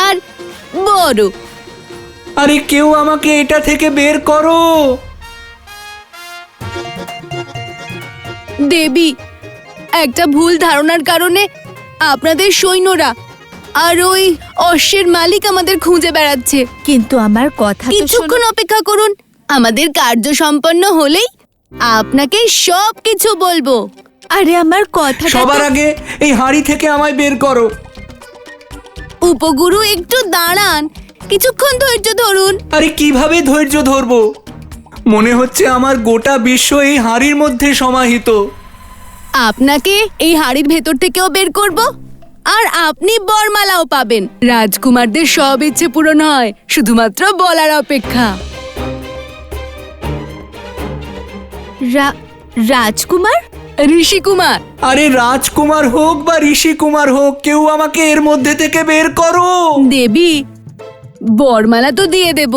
আর বড়। আরে কেউ আমাকে এটা থেকে বের করো। দেবী, একটা ভুল ধারণার কারণে আপনাদের সৈন্যরা আর ওই অশ্বের মালিক আমাদের খুঁজে বেড়াচ্ছে। কিন্তু আমার কথা তো কিছুক্ষণ অপেক্ষা করুন, আমাদের কার্য সম্পন্ন হলেই আপনাকে সব কিছু বলবো। আরে আমার কথা। সবার আগে এই হাঁড়ি থেকে আমায় বের করো। উপগুরু একটু দাঁড়ান, কিছুক্ষণ ধৈর্য ধরুন। আরে কিভাবে ধৈর্য ধরবো? মনে হচ্ছে আমার গোটা বিশ্ব এই হাঁড়ির মধ্যে সমাহিত। আপনাকে এই হাড়ির ভেতর থেকেও বের করব, আর আপনি বরমালাও পাবেন। রাজকুমারদের সব ইচ্ছে পূরণ হয়, শুধুমাত্র বলার অপেক্ষা। রাজকুমার? ঋষি কুমার। আরে রাজকুমার হোক বা ঋষি কুমার হোক, কেউ আমাকে এর মধ্যে থেকে বের করো। দেবী, বরমালা তো দিয়ে দেব,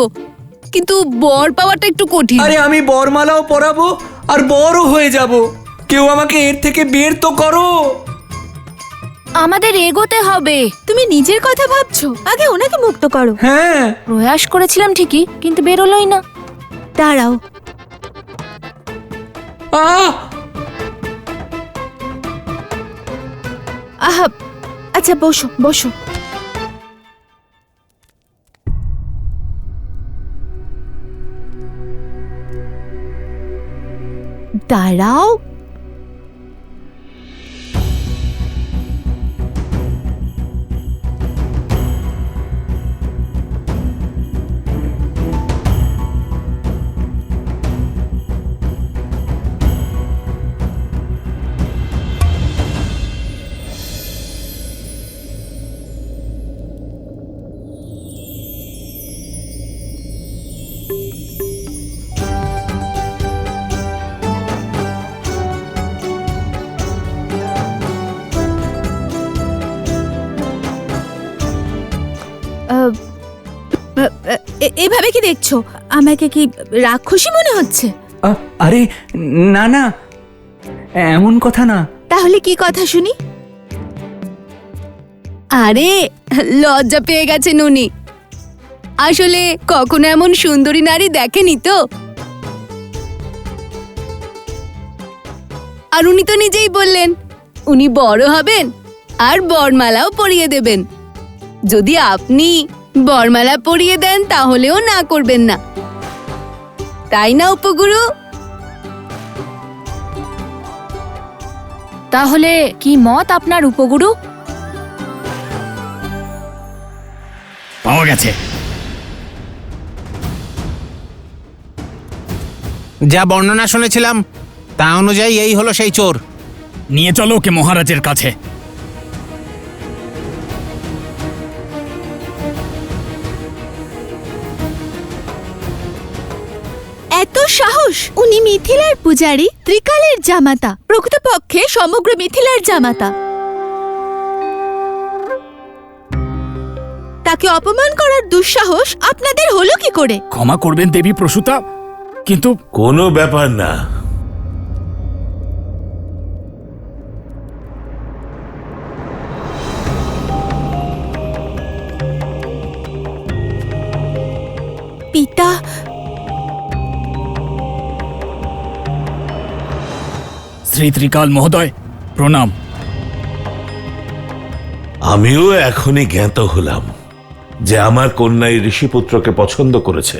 কিন্তু বর পাওয়াটা একটু কঠিন। আরে আমি বরমালাও পরাবো আর বড়ও হয়ে যাব। কেউ আমাকে এর থেকে বের তো করো। আমাদের এগোতে হবে। তুমি নিজের কথা ভাবছো, আগে ওনাকে মুক্ত করো। হ্যাঁ, প্রয়াস করেছিলাম ঠিকই, কিন্তু বেরোলোই না। দাঁড়াও। আহা, আচ্ছা বসো বসো। দাঁড়াও, এভাবে কি দেখছো? আমাকে কি রাক্ষসী মনে হচ্ছে? আরে না না, এমন কথা না। তাহলে কি কথা শুনি? আরে লজ্জা পেয়ে গেছেন উনি। আসলে কখনো এমন সুন্দরী নারী দেখেনি তো। আর উনি তো নিজেই বললেন উনি বড় হবেন আর বরমালাও পরিয়ে দেবেন। যদি আপনি বরমালা পরিয়ে দেন তাহলেও না করবেন না, তাই না উপগুরু? তাহলে কি মত আপনার উপগুরু? পাওয়া গেছে। যা বর্ণনা শুনেছিলাম তা অনুযায়ী এই হলো সেই চোর। নিয়ে চলো ওকে মহারাজের কাছে। এত সাহস! উনি মিথিলার পূজারী, ত্রিকালের জামাতা, প্রকৃতপক্ষে সমগ্র মিথিলার জামাতা। তাকে অপমান করার দুঃসাহস আপনাদের হলো কি করে? ক্ষমা করবেন দেবী প্রসূতা, কিন্তু কোনো ব্যাপার না। পিতা, শ্রী ত্রিকাল মহোদয় প্রণাম। আমিও এখনই জ্ঞাত হলাম যে আমার কন্যা এই ঋষিপুত্রকে পছন্দ করেছে।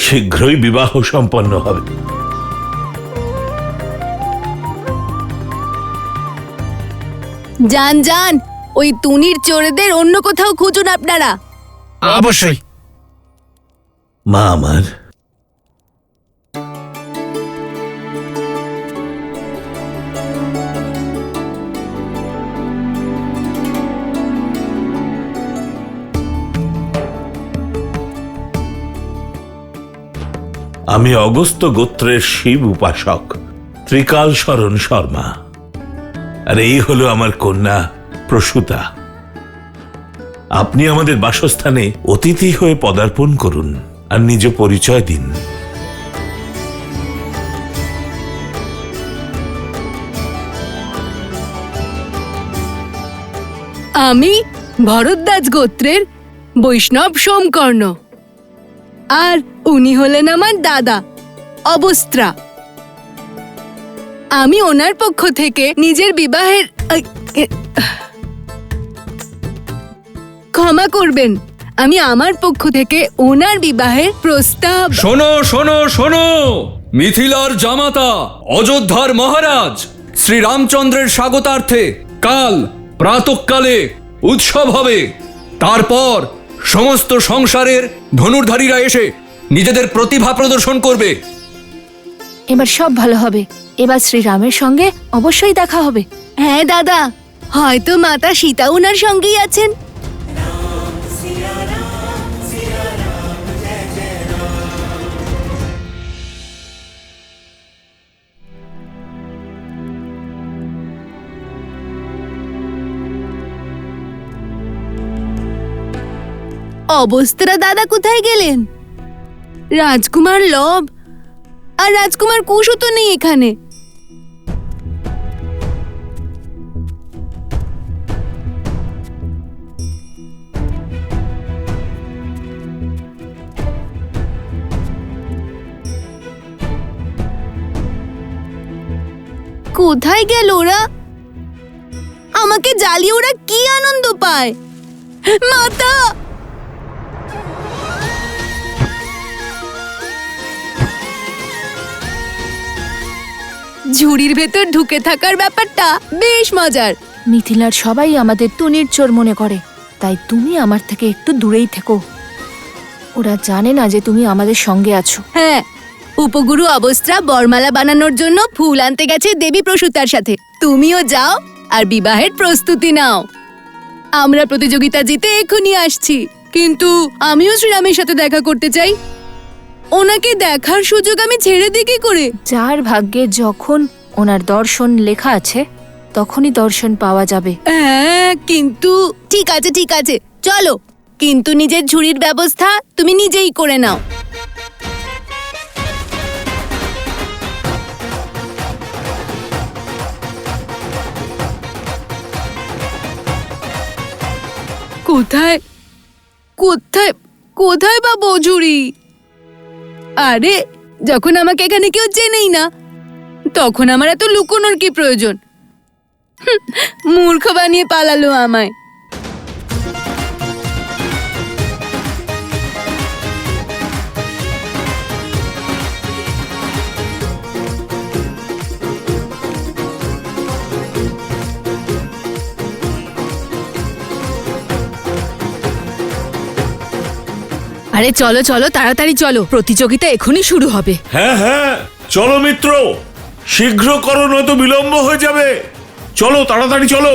শীঘ্রই বিবাহ সম্পন্ন হবে। যান যান, ওই তুনির চোরেদের অন্য কোথাও খুঁজুন আপনারা। অবশ্যই। মা আমার, আমি অগস্ত্য গোত্রের শিব উপাসক ত্রিকাল শরণ শর্মা, আর এই হলো আমার কন্যা প্রসূতা। আপনি আমাদের বাসস্থানে অতিথি হয়ে পদার্পণ করুন আর নিজ পরিচয় দিন। আমি ভরদ্বাজ গোত্রের বৈষ্ণব সোমকর্ণ, আর উনি হলেন আমার দাদা অবস্ত্রা। আমি ওনার পক্ষ থেকে নিজের বিবাহের ক্ষমা করবেন, আমি আমার পক্ষ থেকে ওনার বিবাহের প্রস্তাব। শোনো শোনো শোনো, মিথিলার জামাতা অযোধ্যার মহারাজ শ্রী রামচন্দ্রের স্বাগতার্থে কাল প্রাতঃকালে উৎসব হবে। তারপর সমস্ত সংসারের ধনুর্ধারীরা এসে নিজেদের প্রতিভা প্রদর্শন করবে। এবার সব ভালো হবে। এবার শ্রীরামের সঙ্গে অবশ্যই দেখা হবে। হ্যাঁ দাদা, হয়তো মাতা সীতা ওনার সঙ্গেই আছেন। অবস্ত্রা দাদা কোথায় গেলেন? রাজকুমার লব আর রাজকুমার কুশও তো নেই এখানে। কোথায় গেল ওরা? আমাকে জ্বালিয়ে ওরা কি আনন্দ পায়? মাতা, ঝুড়ির ভেতর ঢুকে থাকার ব্যাপারটা বেশ মজার। মিথিলার সবাই আমাদের তুনির চোর মনে করে, তাই তুমি আমার থেকে একটু দূরেই থেকো। ওরা জানে না যে তুমি আমাদের সঙ্গে আছো। হ্যাঁ, উপগুরু অবস্ত্রা বরমালা বানানোর জন্য ফুল আনতে গেছে দেবী প্রসূতার সাথে। তুমিও যাও আর বিবাহের প্রস্তুতি নাও। আমরা প্রতিযোগিতা জিতে এখনই আসছি, কিন্তু আমিও শ্রীরামের সাথে দেখা করতে চাই। ওনাকে দেখার সুযোগ আমি ছেড়ে দিই কি করে? যার ভাগ্যে যখন ওনার দর্শন লেখা আছে তখনই দর্শন পাওয়া যাবে। হ্যাঁ, কিন্তু ঠিক আছে ঠিক আছে, চলো, কিন্তু নিজের ঝুড়ির ব্যবস্থা তুমি নিজেই করে নাও। কোথায় কোথায় কোথায় পাবো ঝুড়ি? আরে, যখন আমাকে এখানে কেউ চেনেই না, তখন আমার এত লুকোনোর কি প্রয়োজন? মূর্খ বানিয়ে পালালো আমায়। আরে চলো চলো, তাড়াতাড়ি চলো, প্রতিযোগিতা এখনই শুরু হবে। হ্যাঁ হ্যাঁ, চলো মিত্র, শীঘ্র করো, নয়তো বিলম্ব হয়ে যাবে। চলো, তাড়াতাড়ি চলো।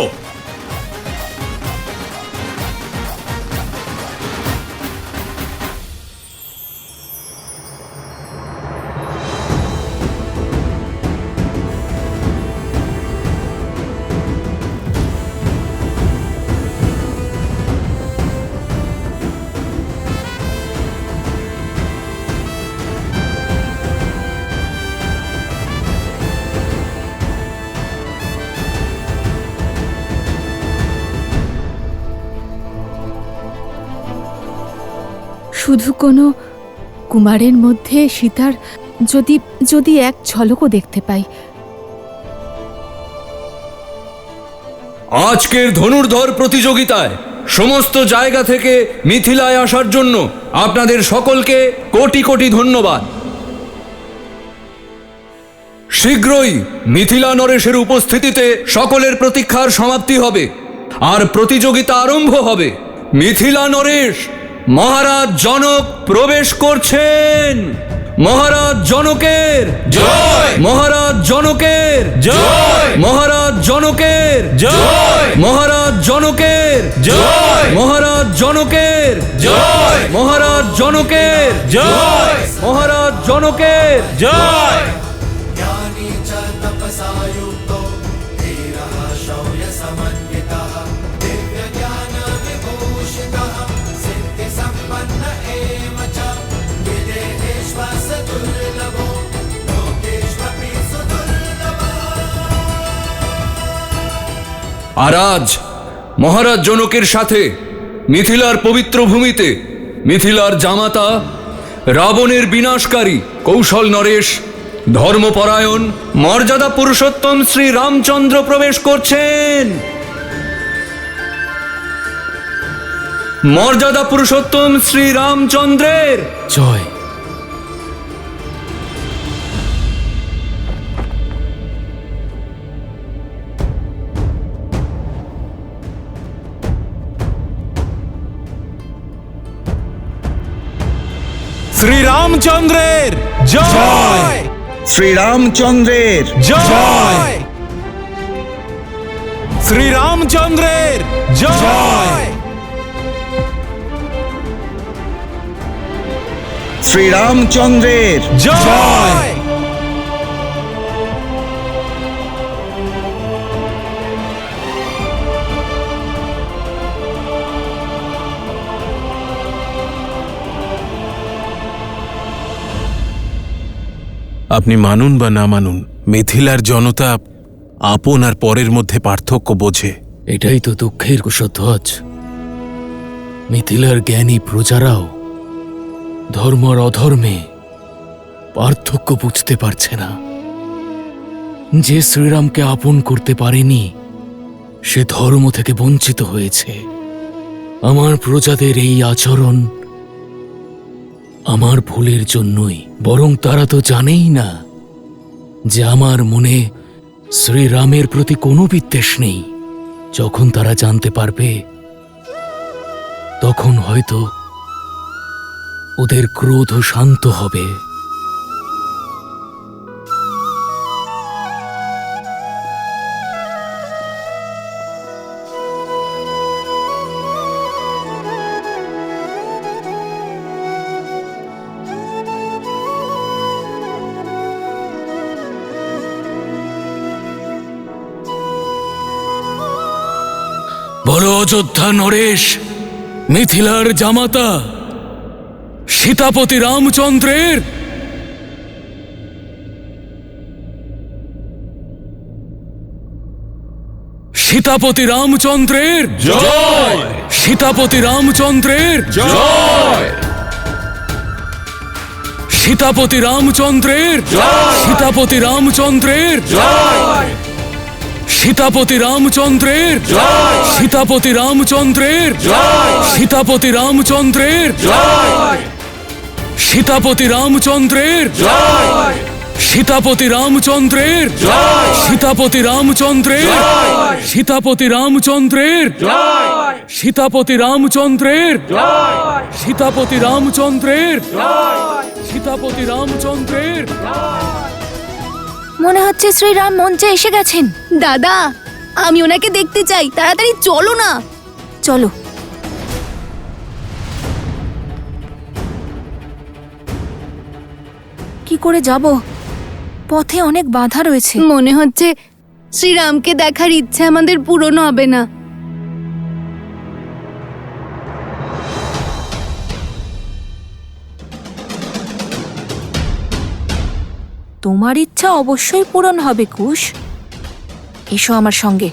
শুধু কোনো কুমারের মধ্যে সীতার যদি যদি এক ঝলকও দেখতে পাই। আজকের ধনুর্ধর প্রতিযোগিতায় সমস্ত জায়গা থেকে মিথিলায় আসার জন্য আপনাদের সকলকে কোটি কোটি ধন্যবাদ। শীঘ্রই মিথিলা নরেশের উপস্থিতিতে সকলের প্রতীক্ষার সমাপ্তি হবে আর প্রতিযোগিতা আরম্ভ হবে। মিথিলা নরেশ মহারাজ জনক প্রবেশ করছেন। মহারাজ জনকের জয়! মহারাজ জনকের জয়! মহারাজ জনকের জয়! মহারাজ জনকের জয়! মহারাজ জনকের জয়! মহারাজ জনকের জয়! মহারাজ জনকের জয়! আর আজ মহারাজ জনকের সাথে মিথিলার পবিত্র ভূমিতে মিথিলার জামাতা, রাবণের বিনাশকারী কৌশল নরেশ, ধর্মপরায়ণ মর্যাদা পুরুষোত্তম শ্রী রামচন্দ্র প্রবেশ করছেন। মর্যাদা পুরুষোত্তম শ্রী রামচন্দ্রের জয়। শ্রীরামচন্দ্রের জয়! শ্রীরামচন্দ্রের জয়! শ্রীরামচন্দ্রের জয়! শ্রীরামচন্দ্রের জয়! আপনি মানুন বা না মানুন, মিথিলার জনতা আপন আর পরের মধ্যে পার্থক্য বোঝে। এটাই তো দুঃখের কুশধ্বজ। মিথিলার জ্ঞানী প্রজারাও ধর্ম আর অধর্মে পার্থক্য বুঝতে পারছে না। যে শ্রীরামকে আপন করতে পারেনি সে ধর্ম থেকে বঞ্চিত হয়েছে। আমার প্রজাদের এই আচরণ আমার ভুলের জন্যই, বরং তারা তো জানেই না যে আমার মনে শ্রীরামের প্রতি কোনো বিদ্বেষ নেই। যখন তারা জানতে পারবে তখন হয়তো ওদের ক্রোধ শান্ত হবে। বলো অযোধ্যা নরেশ, মিথিলার জামাতা সীতাপতি রামচন্দ্রের সীতাপতি রামচন্দ্রের জয়! সীতাপতি রামচন্দ্রের জয়! সীতাপতি রামচন্দ্রের সীতাপতি রামচন্দ্রের সীতাপতি রামচন্দ্রের সীতাপতি রামচন্দ্রের সীতাপতি রামচন্দ্রের সীতাপতি রামচন্দ্রের সীতাপতি রামচন্দ্রের সীতাপতি রামচন্দ্রের সীতাপতি রামচন্দ্রের সীতাপতি রামচন্দ্রের সীতাপতি রামচন্দ্রের সীতাপতি রামচন্দ্রের। মনে হচ্ছে শ্রীরাম মঞ্চে এসে গেছেন। দাদা, আমি ওনাকে দেখতে চাই, তাড়াতাড়ি চলো না। চলো। কি করে যাব? পথে অনেক বাধা রয়েছে। মনে হচ্ছে শ্রীরামকে দেখার ইচ্ছে আমাদের পূরণ হবে না। তোমার ইচ্ছা অবশ্যই পূরণ হবে কুশ। এসো আমার সঙ্গে।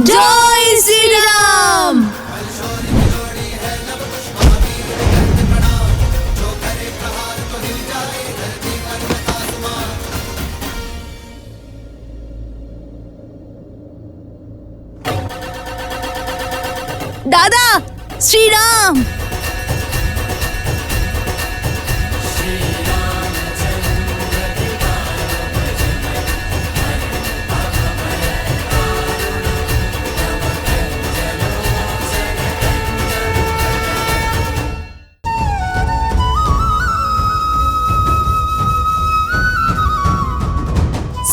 জয় শ্রীরাম। দাদা, শ্রীরাম।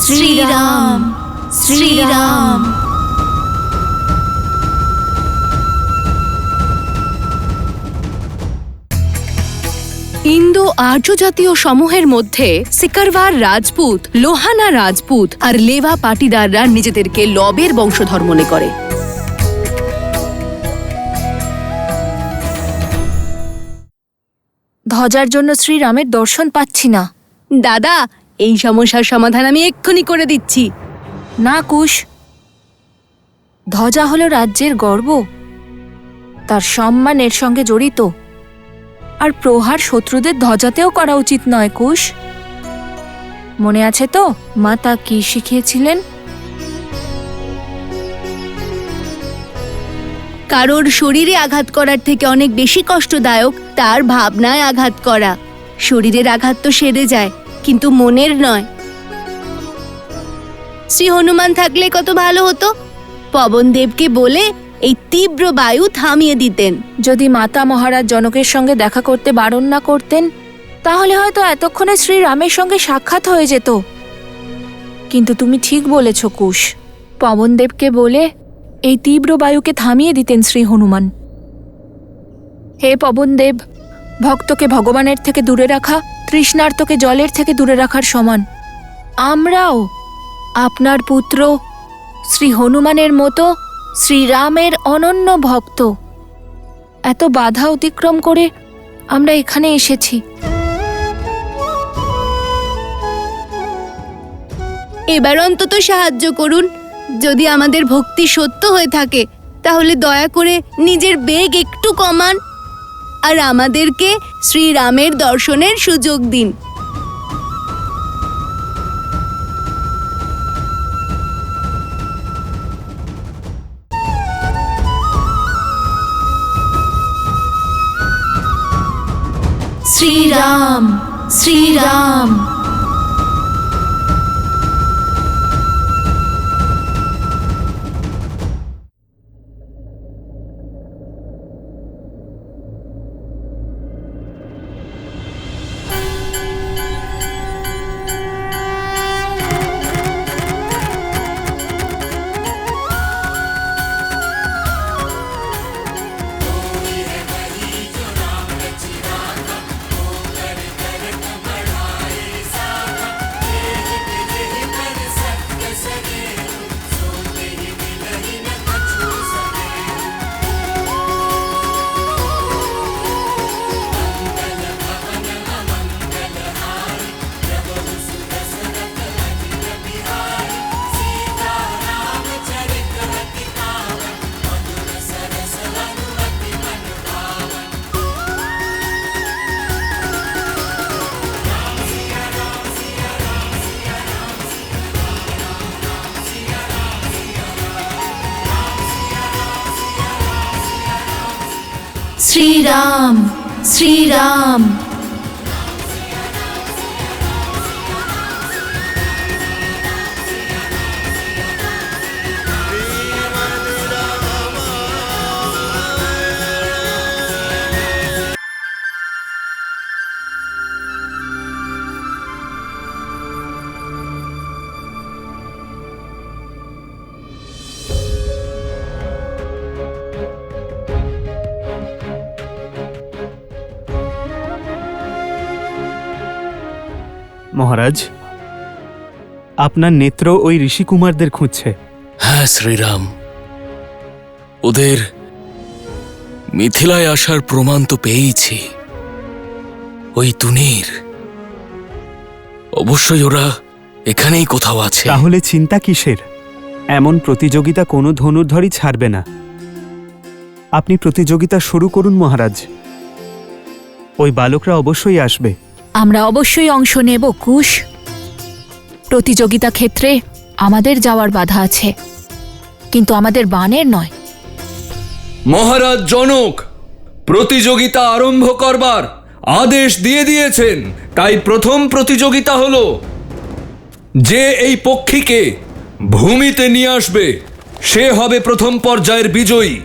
শ্রীরাম, শ্রীরাম। ইন্দো আর্য জাতীয় সমূহের মধ্যে সিকারওয়ার রাজপুত, লোহানা রাজপুত আর লেভা পাটিদাররা নিজেদেরকে লবের বংশধর মনে করে। ধ্বজার জন্য শ্রীরামের দর্শন পাচ্ছি না। দাদা, এই সমস্যার সমাধান আমি এক্ষুনি করে দিচ্ছি। না কুশ, ধ্বজা হলো রাজ্যের গর্ব, তার সম্মান এর সঙ্গে জড়িত। আর প্রহার শত্রুদের ধ্বজাতেও করা উচিত নয় কুশ। মনে আছে তো মাতা কি শিখিয়েছিলেন? কারোর শরীরে আঘাত করার থেকে অনেক বেশি কষ্টদায়ক তার ভাবনায় আঘাত করা। শরীরের আঘাত তো সেরে যায়, কিন্তু মনের নয়। শ্রী হনুমান থাকলে কত ভালো হতো। পবনদেবকে বলে এই তীব্র বায়ু থামিয়ে দিতেন। যদি মাতা মহারাজ জনকের সঙ্গে দেখা করতে বারণ না করতেন, তাহলে হয়তো এতক্ষণে শ্রীরামের সঙ্গে সাক্ষাৎ হয়ে যেত। কিন্তু তুমি ঠিক বলেছ কুশ, পবনদেবকে বলে এই তীব্র বায়ুকে থামিয়ে দিতেন শ্রী হনুমান। হে পবনদেব, ভক্তকে ভগবানের থেকে দূরে রাখা তৃষ্ণার্তকে জলের থেকে দূরে রাখার সমান। আমরাও আপনার পুত্র শ্রী হনুমানের মতো শ্রীরামের অনন্য ভক্ত। এত বাধা অতিক্রম করে আমরা এখানে এসেছি। এবার অন্তত সাহায্য করুন। যদি আমাদের ভক্তি সত্য হয়ে থাকে, তাহলে দয়া করে নিজের বেগ একটু কমান আর আমাদেরকে শ্রীরামের দর্শনের সুযোগ দিন। শ্রীরাম শ্রীরাম। শ্রীরাম শ্রীরাম। মহারাজ, আপনার নেত্র ওই ঋষিকুমারদের খুঁজছে। হ্যাঁ শ্রীরাম, ওদের মিথিলায় আসার প্রমাণ তো পেয়েছি। ওই তুনির, অবশ্যই ওরা এখানেই কোথাও আছে। তাহলে চিন্তা কিসের? এমন প্রতিযোগিতা কোনো ধনুর্ধরই ছাড়বে না। আপনি প্রতিযোগিতা শুরু করুন মহারাজ, ওই বালকরা অবশ্যই আসবে। আমরা অবশ্যই অংশ নেব কুশ। প্রতিযোগিতা ক্ষেত্রে আমাদের যাওয়ার বাধা আছে, কিন্তু আমাদের বানের নয়। মহারাজ জনক প্রতিযোগিতা আরম্ভ করবার আদেশ দিয়ে দিয়েছেন। তাই প্রথম প্রতিযোগিতা হলো যে এই পক্ষীকে ভূমিতে নিয়ে আসবে সে হবে প্রথম পর্যায়ের বিজয়ী।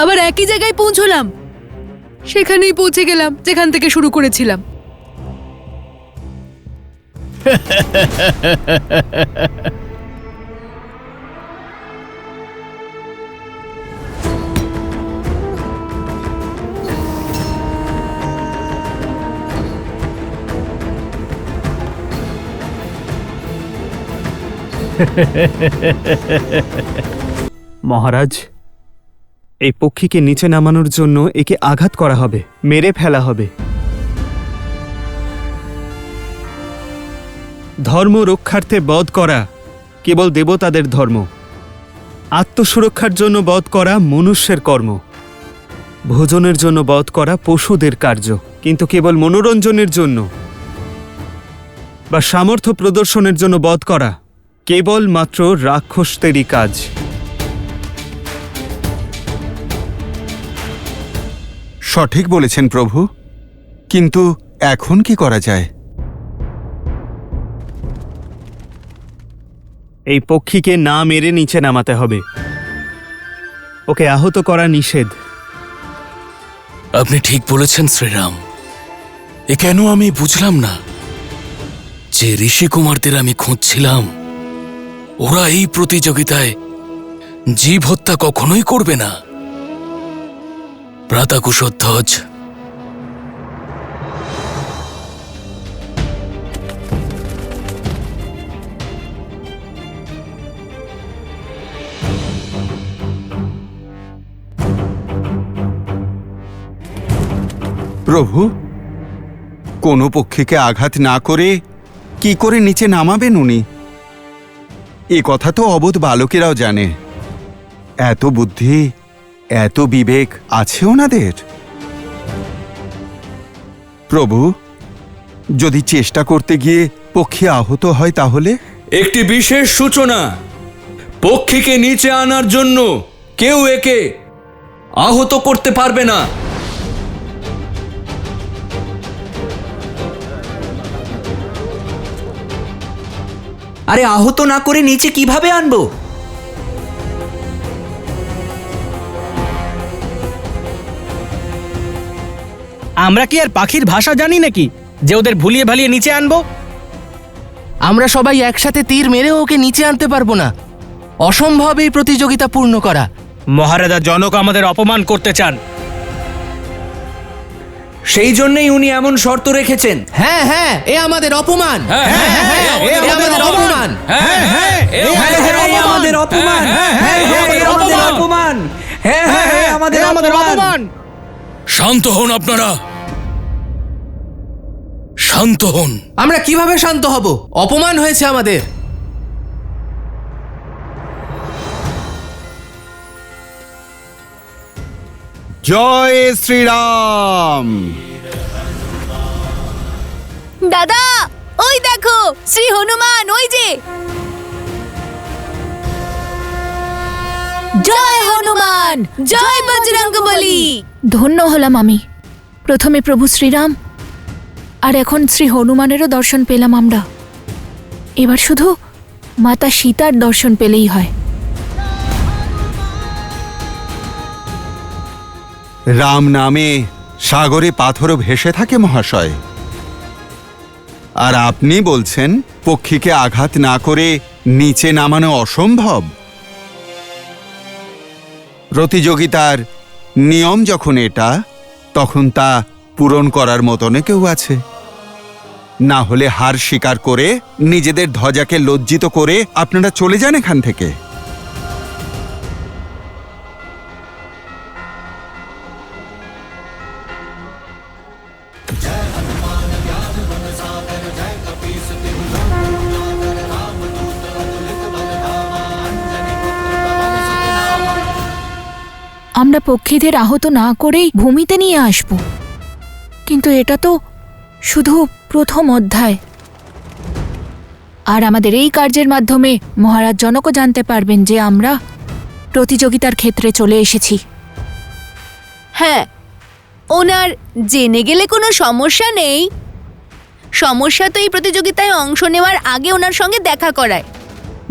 আবার একই জায়গায় পৌঁছলাম, সেখানেই পৌঁছে গেলাম যেখান থেকে শুরু করেছিলাম। মহারাজ, এই পক্ষীকে নিচে নামানোর জন্য একে আঘাত করা হবে, মেরে ফেলা হবে। ধর্ম রক্ষার্থে বধ করা কেবল দেবতাদের ধর্ম, আত্মসুরক্ষার জন্য বধ করা মনুষ্যের কর্ম, ভোজনের জন্য বধ করা পশুদের কার্য, কিন্তু কেবল মনোরঞ্জনের জন্য বা সামর্থ্য প্রদর্শনের জন্য বধ করা কেবল মাত্র রাক্ষসদেরই কাজ। সঠিক বলেছেন প্রভু, কিন্তু এখন কি করা যায়? এই পক্ষীকে না মেরে নিচে নামাতে হবে, ওকে আহত করা নিষেধ। আপনি ঠিক বলেছেন শ্রীরাম। এ কেন আমি বুঝলাম না যে ঋষিকুমারদের আমি খুঁজছিলাম ওরা এই প্রতিযোগিতায় জীব হত্যা কখনোই করবে না। ভ্রাতাকুশধ্বজ, প্রভু, কোনো পক্ষীকে আঘাত না করে কি করে নিচে নামাবেন উনি? এ কথা তো অবোধ বালকেরাও জানে। এত বুদ্ধি, এত বিবেক আছে ওনাদের। প্রভু, যদি চেষ্টা করতে গিয়ে পক্ষী আহত হয় তাহলে? একটি বিশেষ সূচনা, পক্ষীকে নিচে আনার জন্য কেউ একে আহত করতে পারবে না। আরে আহত না করে নিচে কিভাবে আনবো? আমরা কি আর পাখির ভাষা জানি নাকি যে ওদের ভুলিয়ে ভালিয়ে নিচে আনবো? আমরা সবাই একসাথে তীর মেরে ওকে নিচে আনতে পারবো না। অসম্ভব এই প্রতিযোগিতা পূর্ণ করা। মহারাজা জনক আমাদের অপমান করতে চান। সেই জন্যই উনি এমন শর্ত রেখেছেন। হ্যাঁ হ্যাঁ, এ আমাদের অপমান। এ আমাদের অপমান। আমাদের অপমান। আমাদের অপমান। আমাদের অপমান। শান্ত হন আপনারা, শান্ত হন। আমরা কিভাবে শান্ত হব? অপমান হয়েছে আমাদের। জয় শ্রীরাম। দাদা, ওই দেখো শ্রী হনুমান, ওই যে। জয় হনুমান, জয় বজরঙ্গবলী। ধন্য হলাম আমি। প্রথমে প্রভু শ্রীরাম, আর এখন শ্রী হনুমানেরও দর্শন পেলাম আমরা। এবার শুধু মাতা সীতার দর্শন পেলেই হয়। রাম নামে সাগরে পাথরও ভেসে থাকে মহাশয়, আর আপনি বলছেন পক্ষীকে আঘাত না করে নিচে নামানো অসম্ভব। প্রতিযোগিতার নিয়ম যখন এটা, তখন তা পূরণ করার মতনে কেউ আছে। না হলে হার স্বীকার করে নিজেদের ধ্বজাকে লজ্জিত করে আপনারা চলে যান এখান থেকে। আমরা পক্ষীদের আহত না করেই ভূমিতে নিয়ে আসব, কিন্তু এটা তো শুধু প্রথম অধ্যায়। আর আমাদের এই কার্যের মাধ্যমে মহারাজ জনকও জানতে পারবেন যে আমরা প্রতিযোগিতার ক্ষেত্রে চলে এসেছি। হ্যাঁ, ওনার জেনে গেলে কোনো সমস্যা নেই। সমস্যা তো এই প্রতিযোগিতায় অংশ নেওয়ার আগে ওনার সঙ্গে দেখা করায়।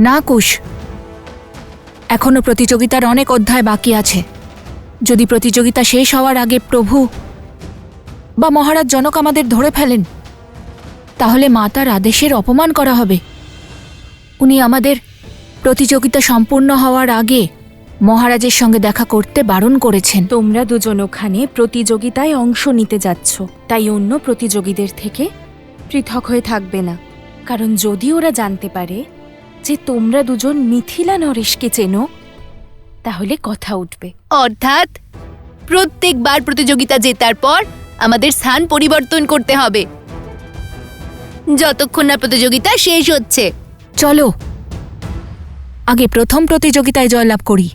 না কুশ, এখনো প্রতিযোগিতার অনেক অধ্যায় বাকি আছে। যদি প্রতিযোগিতা শেষ হওয়ার আগে প্রভু বা মহারাজ জনক আমাদের ধরে ফেলেন, তাহলে মাতার আদেশের অপমান করা হবে। উনি আমাদের প্রতিযোগিতা সম্পূর্ণ হওয়ার আগে মহারাজের সঙ্গে দেখা করতে বারণ করেছেন। তোমরা দুজন ওখানে প্রতিযোগিতায় অংশ নিতে যাচ্ছ, তাই অন্য প্রতিযোগীদের থেকে পৃথক হয়ে থাকবে না। কারণ যদি ওরা জানতে পারে যে তোমরা দুজন মিথিলা নরেশকে চেনো, তাহলে কথা উঠবে। অর্থাৎ প্রত্যেকবার প্রতিযোগিতা জেতার পর আমাদের স্থান পরিবর্তন করতে হবে, যতক্ষণ না প্রতিযোগিতা শেষ হচ্ছে। চলো আগে প্রথম প্রতিযোগিতায় জয়লাভ করি।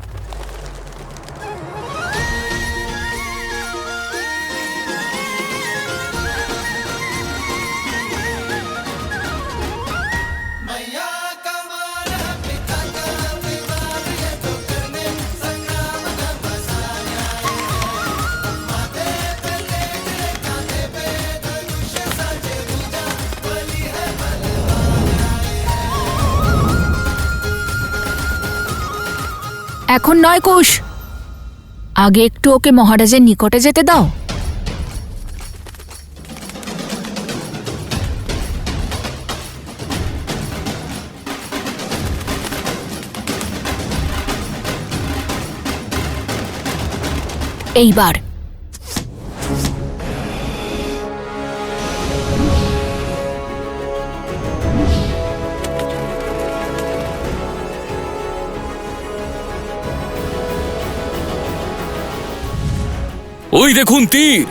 এখন নয় কুশ, আগে একটু ওকে মহারাজের নিকটে যেতে দাও। এইবার ওই দেখুন তীর।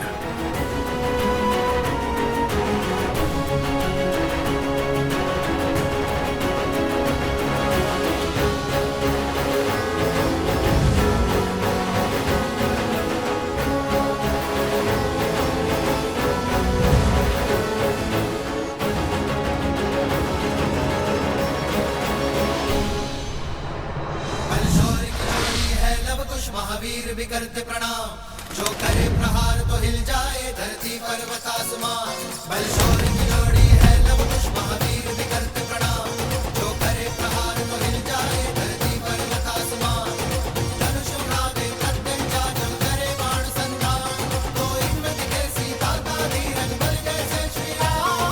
महावीर भी करते प्रणाम, जो करे प्रहार तो हिल जाए धरती पर्वत आसमान। बलशौर की जोड़ी है लव कुश महावीर भी करते प्रणाम, जो करे प्रहार तो हिल जाए धरती पर्वत आसमान। धनुष उठावे प्रत्यंचा जब करे बाण संधान, तो इनमें दिखे सीता का धीरज बल जैसे श्री राम।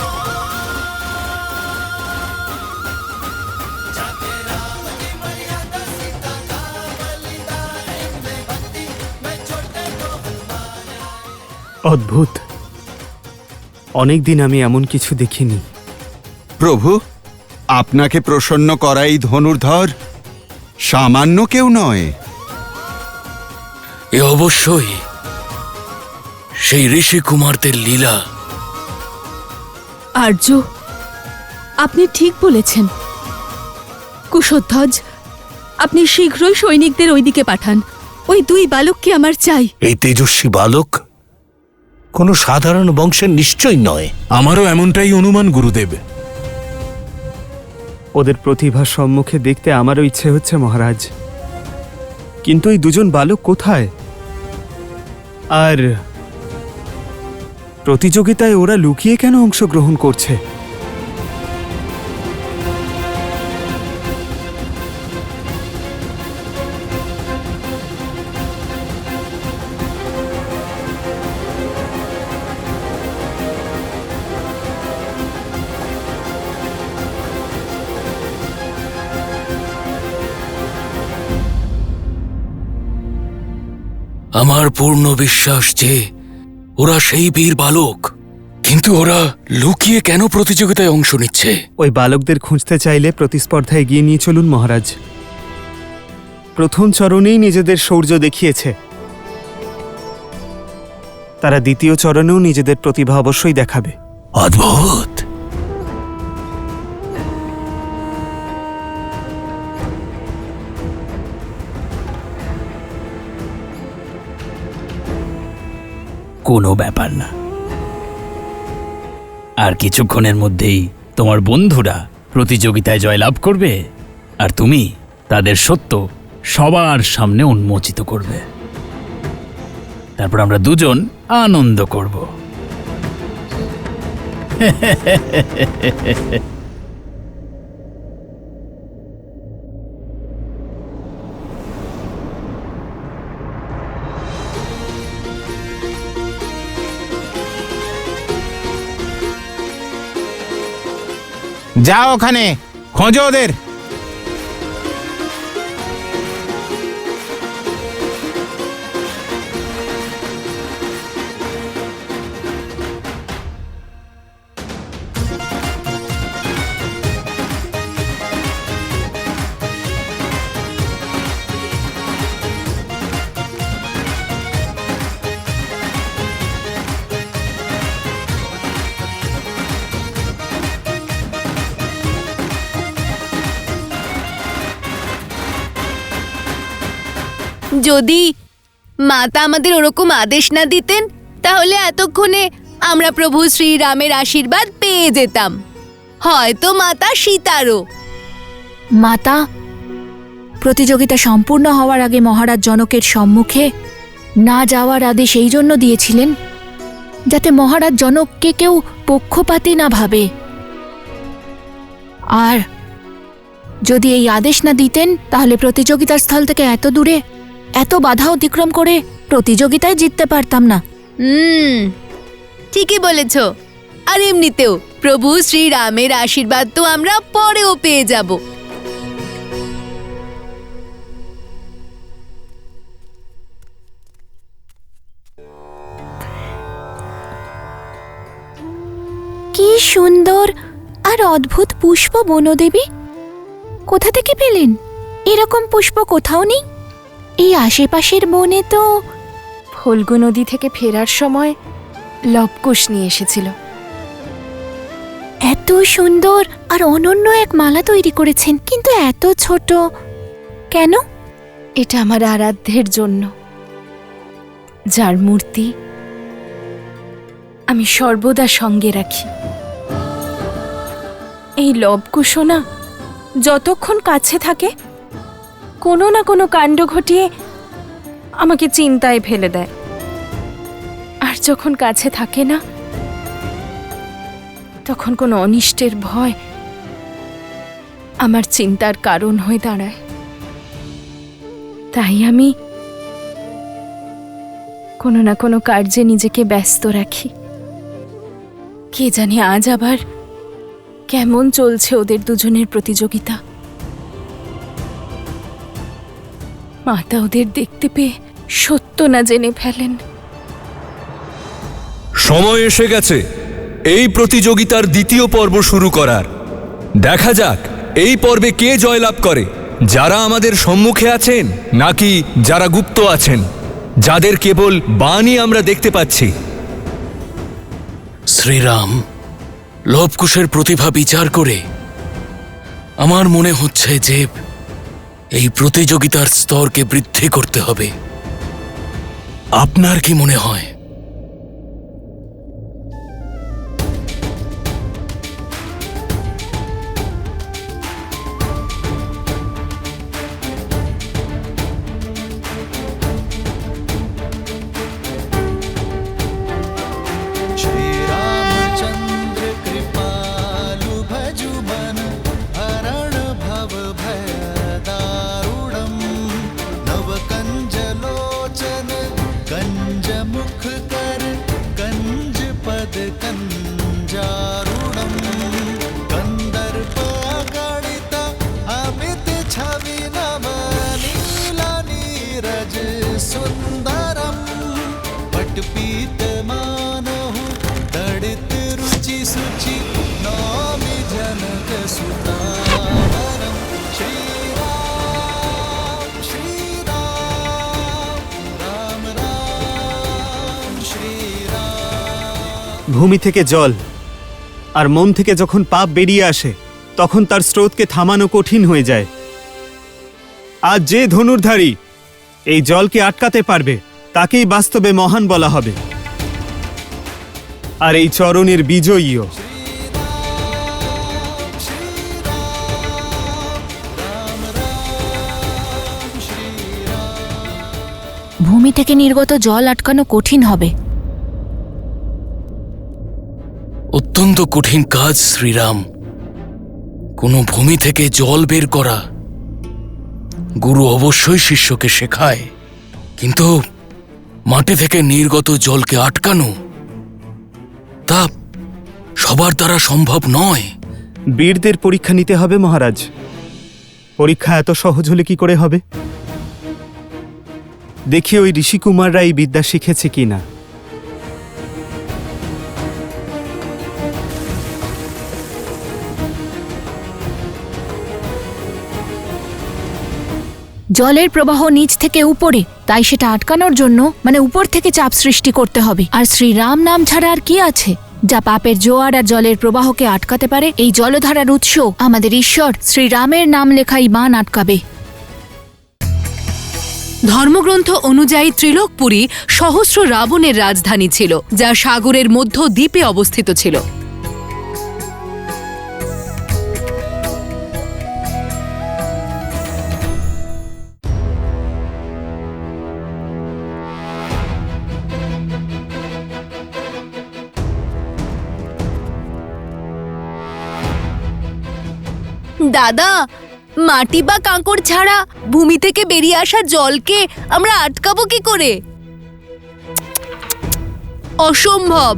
जाके राम की मर्यादा सीता का बलिदान, इनमें भक्ति में छोटे को हनुमान। অদ্ভুত, অনেক দিন আমি এমন কিছু দেখিনি। প্রভু, আপনাকে প্রসন্ন করাই ধনুর্ধর সামান্য কেউ নয়। এ অবশ্যই সেই ঋষি কুমারদের লীলা। আর্য, আপনি ঠিক বলেছেন। কুশধ্বজ, আপনি শীঘ্রই সৈনিকদের ওইদিকে পাঠান। ওই দুই বালককে আমার চাই। এই তেজস্বী বালক কোনো সাধারণ বংশের নিশ্চয় নয়। আমারও এমনটাই অনুমান গুরুদেব। ওদের প্রতিভার সম্মুখে দেখতে আমারও ইচ্ছে হচ্ছে মহারাজ, কিন্তু এই দুজন বালক কোথায়? আর প্রতিযোগিতায় ওরা লুকিয়ে কেন অংশগ্রহণ করছে? আমার পূর্ণ বিশ্বাস যে ওরা সেই বীর বালক, কিন্তু ওরা লুকিয়ে কেন প্রতিযোগিতায় অংশ নিচ্ছে? ওই বালকদের খুঁজতে চাইলে প্রতিস্পর্ধা এগিয়ে নিয়ে চলুন মহারাজ। প্রথম চরণেই নিজেদের শৌর্য দেখিয়েছে, তারা দ্বিতীয় চরণেও নিজেদের প্রতিভা অবশ্যই দেখাবে। অদ্ভুত। কোনো ব্যাপার না, আর কিছুক্ষণের মধ্যেই তোমার বন্ধুরা প্রতিযোগিতায় জয়লাভ করবে, আর তুমি তাদের সত্য সবার সামনে উন্মোচিত করবে। তারপর আমরা দুজন আনন্দ করব। যাও ওখানে খোঁজো ওদের। যদি মাতা আমাদের ওরকম আদেশ না দিতেন, তাহলে এতক্ষণে আমরা প্রভু শ্রীরামের আশীর্বাদ পেয়ে যেতাম, হয়তো মাতা সীতারও। মাতা প্রতিযোগিতা সম্পূর্ণ হওয়ার আগে মহারাজ জনকের সম্মুখে না যাওয়ার আদেশ এই জন্য দিয়েছিলেন যাতে মহারাজ জনককে কেউ পক্ষপাতী না ভাবে। আর যদি এই আদেশ না দিতেন তাহলে প্রতিযোগিতার স্থল থেকে এত দূরে এত বাধা অতিক্রম করে প্রতিযোগিতায় জিততে পারতাম না। ঠিকই বলেছ। আর এমনিতেও প্রভু শ্রীরামের আশীর্বাদ তো আমরা পরেও পেয়ে যাব। কি সুন্দর আর অদ্ভুত পুষ্প বনদেবী, কোথা থেকে পেলেন? এরকম পুষ্প কোথাও নেই এই আশেপাশের বনে। তো ফল্গু নদী থেকে ফেরার সময় লবকুশ নিয়ে এসেছিল। এত সুন্দর আর অনন্য এক মালা তৈরি করেছেন, কিন্তু এত ছোট কেন? এটা আমার আরাধ্যের জন্য, যার মূর্তি আমি সর্বদা সঙ্গে রাখি। এই লবকুশও না যতক্ষণ কাছে থাকে কোনো না কোনো কাণ্ড ঘটিয়ে আমাকে চিন্তায় ফেলে দেয়, আর যখন কাছে থাকে না তখন কোনো অনিষ্টের ভয় আমার চিন্তার কারণ হয়ে দাঁড়ায়। তাই আমি কোনো না কোনো কার্যে নিজেকে ব্যস্ত রাখি। কে জানে আজ আবার কেমন চলছে ওদের দুজনের প্রতিযোগিতা। মাতা ওদের দেখতে পেয়ে সত্য না জেনে ফেলেন। সময় এসে গেছে এই প্রতিযোগিতার দ্বিতীয় পর্ব শুরু করার। দেখা যাক এই পর্বে কে জয়লাভ করে, যারা আমাদের সম্মুখে আছেন নাকি যারা গুপ্ত আছেন, যাদের কেবল বাণী আমরা দেখতে পাচ্ছি। শ্রীরাম, লবকুশের প্রতিভা বিচার করে আমার মনে হচ্ছে যে এই প্রতিযোগিতার স্তরকে বৃদ্ধি করতে হবে। আপনার কি মনে হয়? श्रीरामचंद्र कृपालु भजु मन हरण भव भय दारुणम नव कंज लोचन कंज मुख कर कंज पद कंजारुणम कंदर्प गणित अमित छवि नव नीला नीरज सुंदरम पटपीत मानहु तड़ित रुचि सुचि नौमि जनक सुतावरम श्रीराम श्रीराम राम राम श्रीराम। ভূমি থেকে জল আর মন থেকে যখন পাপ বেরিয়ে আসে তখন তার স্রোতকে থামানো কঠিন হয়ে যায়। আজ যে ধনুর্ধারী এই জলকে আটকাতে পারবে তাকেই বাস্তবে মহান বলা হবে, আর এই চরণের বিজয়ীও। ভূমি থেকে নির্গত জল আটকানো কঠিন হবে। অত্যন্ত কঠিন কাজ শ্রীরাম। কোনো ভূমি থেকে জল বের করা গুরু অবশ্যই শিষ্যকে শেখায়, কিন্তু মাটি থেকে নির্গত জলকে আটকানো তা সবার দ্বারা সম্ভব নয়। বীরদের পরীক্ষা নিতে হবে মহারাজ। পরীক্ষা এত সহজ হলে কি করে হবে? দেখি ওই ঋষিকুমাররা এই বিদ্যা শিখেছে কিনা। জলের প্রবাহ নিচ থেকে উপরে, তাই সেটা আটকানোর জন্য মানে উপর থেকে চাপ সৃষ্টি করতে হবে। আর শ্রীরাম নাম ছাড়া আর কি আছে যা পাপের জোয়ার আর জলের প্রবাহকে আটকাতে পারে? এই জলধারার উৎস আমাদের ঈশ্বর শ্রীরামের নাম লেখাই বান আটকাবে। ধর্মগ্রন্থ অনুযায়ী ত্রিলোকপুরী সহস্র রাবণের রাজধানী ছিল, যা সাগরের মধ্য দ্বীপে অবস্থিত ছিল। দাদা, মাটি বা কাঁকড় ছাড়া ভূমি থেকে বেরিয়ে আসা জলকে আমরা আটকাবো কি করে? অসম্ভব।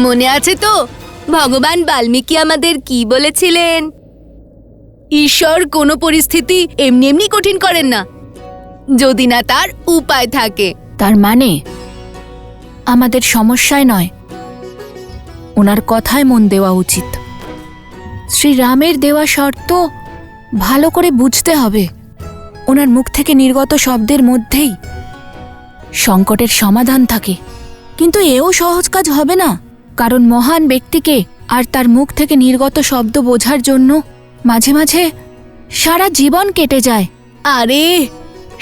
মনে আছে তো ভগবান বাল্মীকি আমাদের কি বলেছিলেন? ঈশ্বর কোনো পরিস্থিতি এমনি এমনি কঠিন করেন না, যদি না তার উপায় থাকে। তার মানে আমাদের সমস্যায় নয়, ওনার কথায় মন দেওয়া উচিত। শ্রীরামের দেওয়া শর্ত ভালো করে বুঝতে হবে। ওনার মুখ থেকে নির্গত শব্দের মধ্যেই সংকটের সমাধান থাকে। কিন্তু এও সহজ কাজ হবে না, কারণ মহান ব্যক্তিকে আর তার মুখ থেকে নির্গত শব্দ বোঝার জন্য মাঝে মাঝে সারা জীবন কেটে যায়। আরে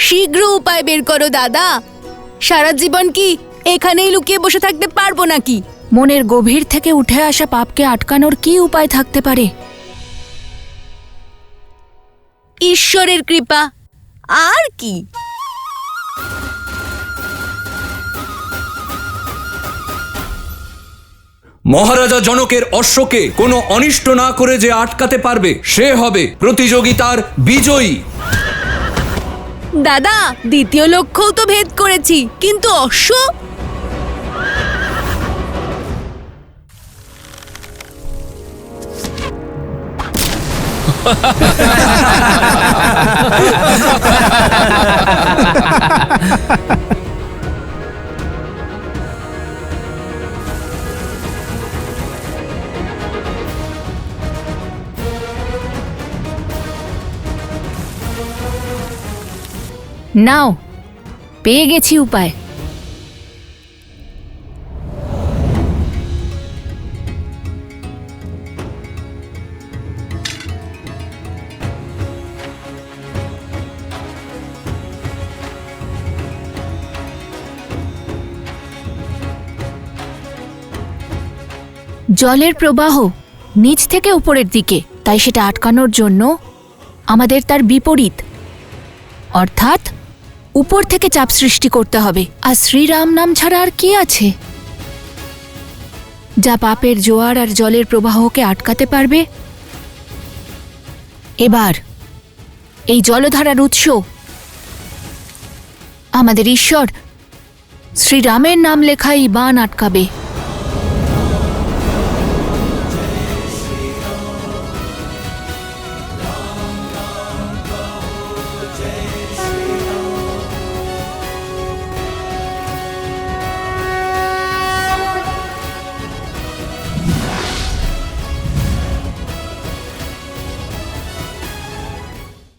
শীঘ্র উপায় বের করো দাদা, সারা জীবন কি এখানেই লুকিয়ে বসে থাকতে পারবো নাকি? মনের গভীর থেকে উঠে আসা পাপকে আটকানোর কি উপায় থাকতে পারে? ঈশ্বরের কৃপা, আর কি? মহারাজা জনকের অশ্বকে কোনো অনিষ্ট না করে যে আটকাতে পারবে সে হবে প্রতিযোগিতার বিজয়ী। দাদা, দ্বিতীয় লক্ষ্যও তো ভেদ করেছি, কিন্তু অশ্ব? নাও, পেয়ে গেছি উপায়। জলের প্রবাহ নিচ থেকে উপরের দিকে, তাই সেটা আটকানোর জন্য আমাদের তার বিপরীত অর্থাৎ উপর থেকে চাপ সৃষ্টি করতে হবে। আর শ্রীরাম নাম ছাড়া আর কি আছে যা পাপের জোয়ার আর জলের প্রবাহকে আটকাতে পারবে? এবার এই জলধারার উৎস আমাদের ঈশ্বর শ্রীরামের নাম লেখাই বান আটকাবে।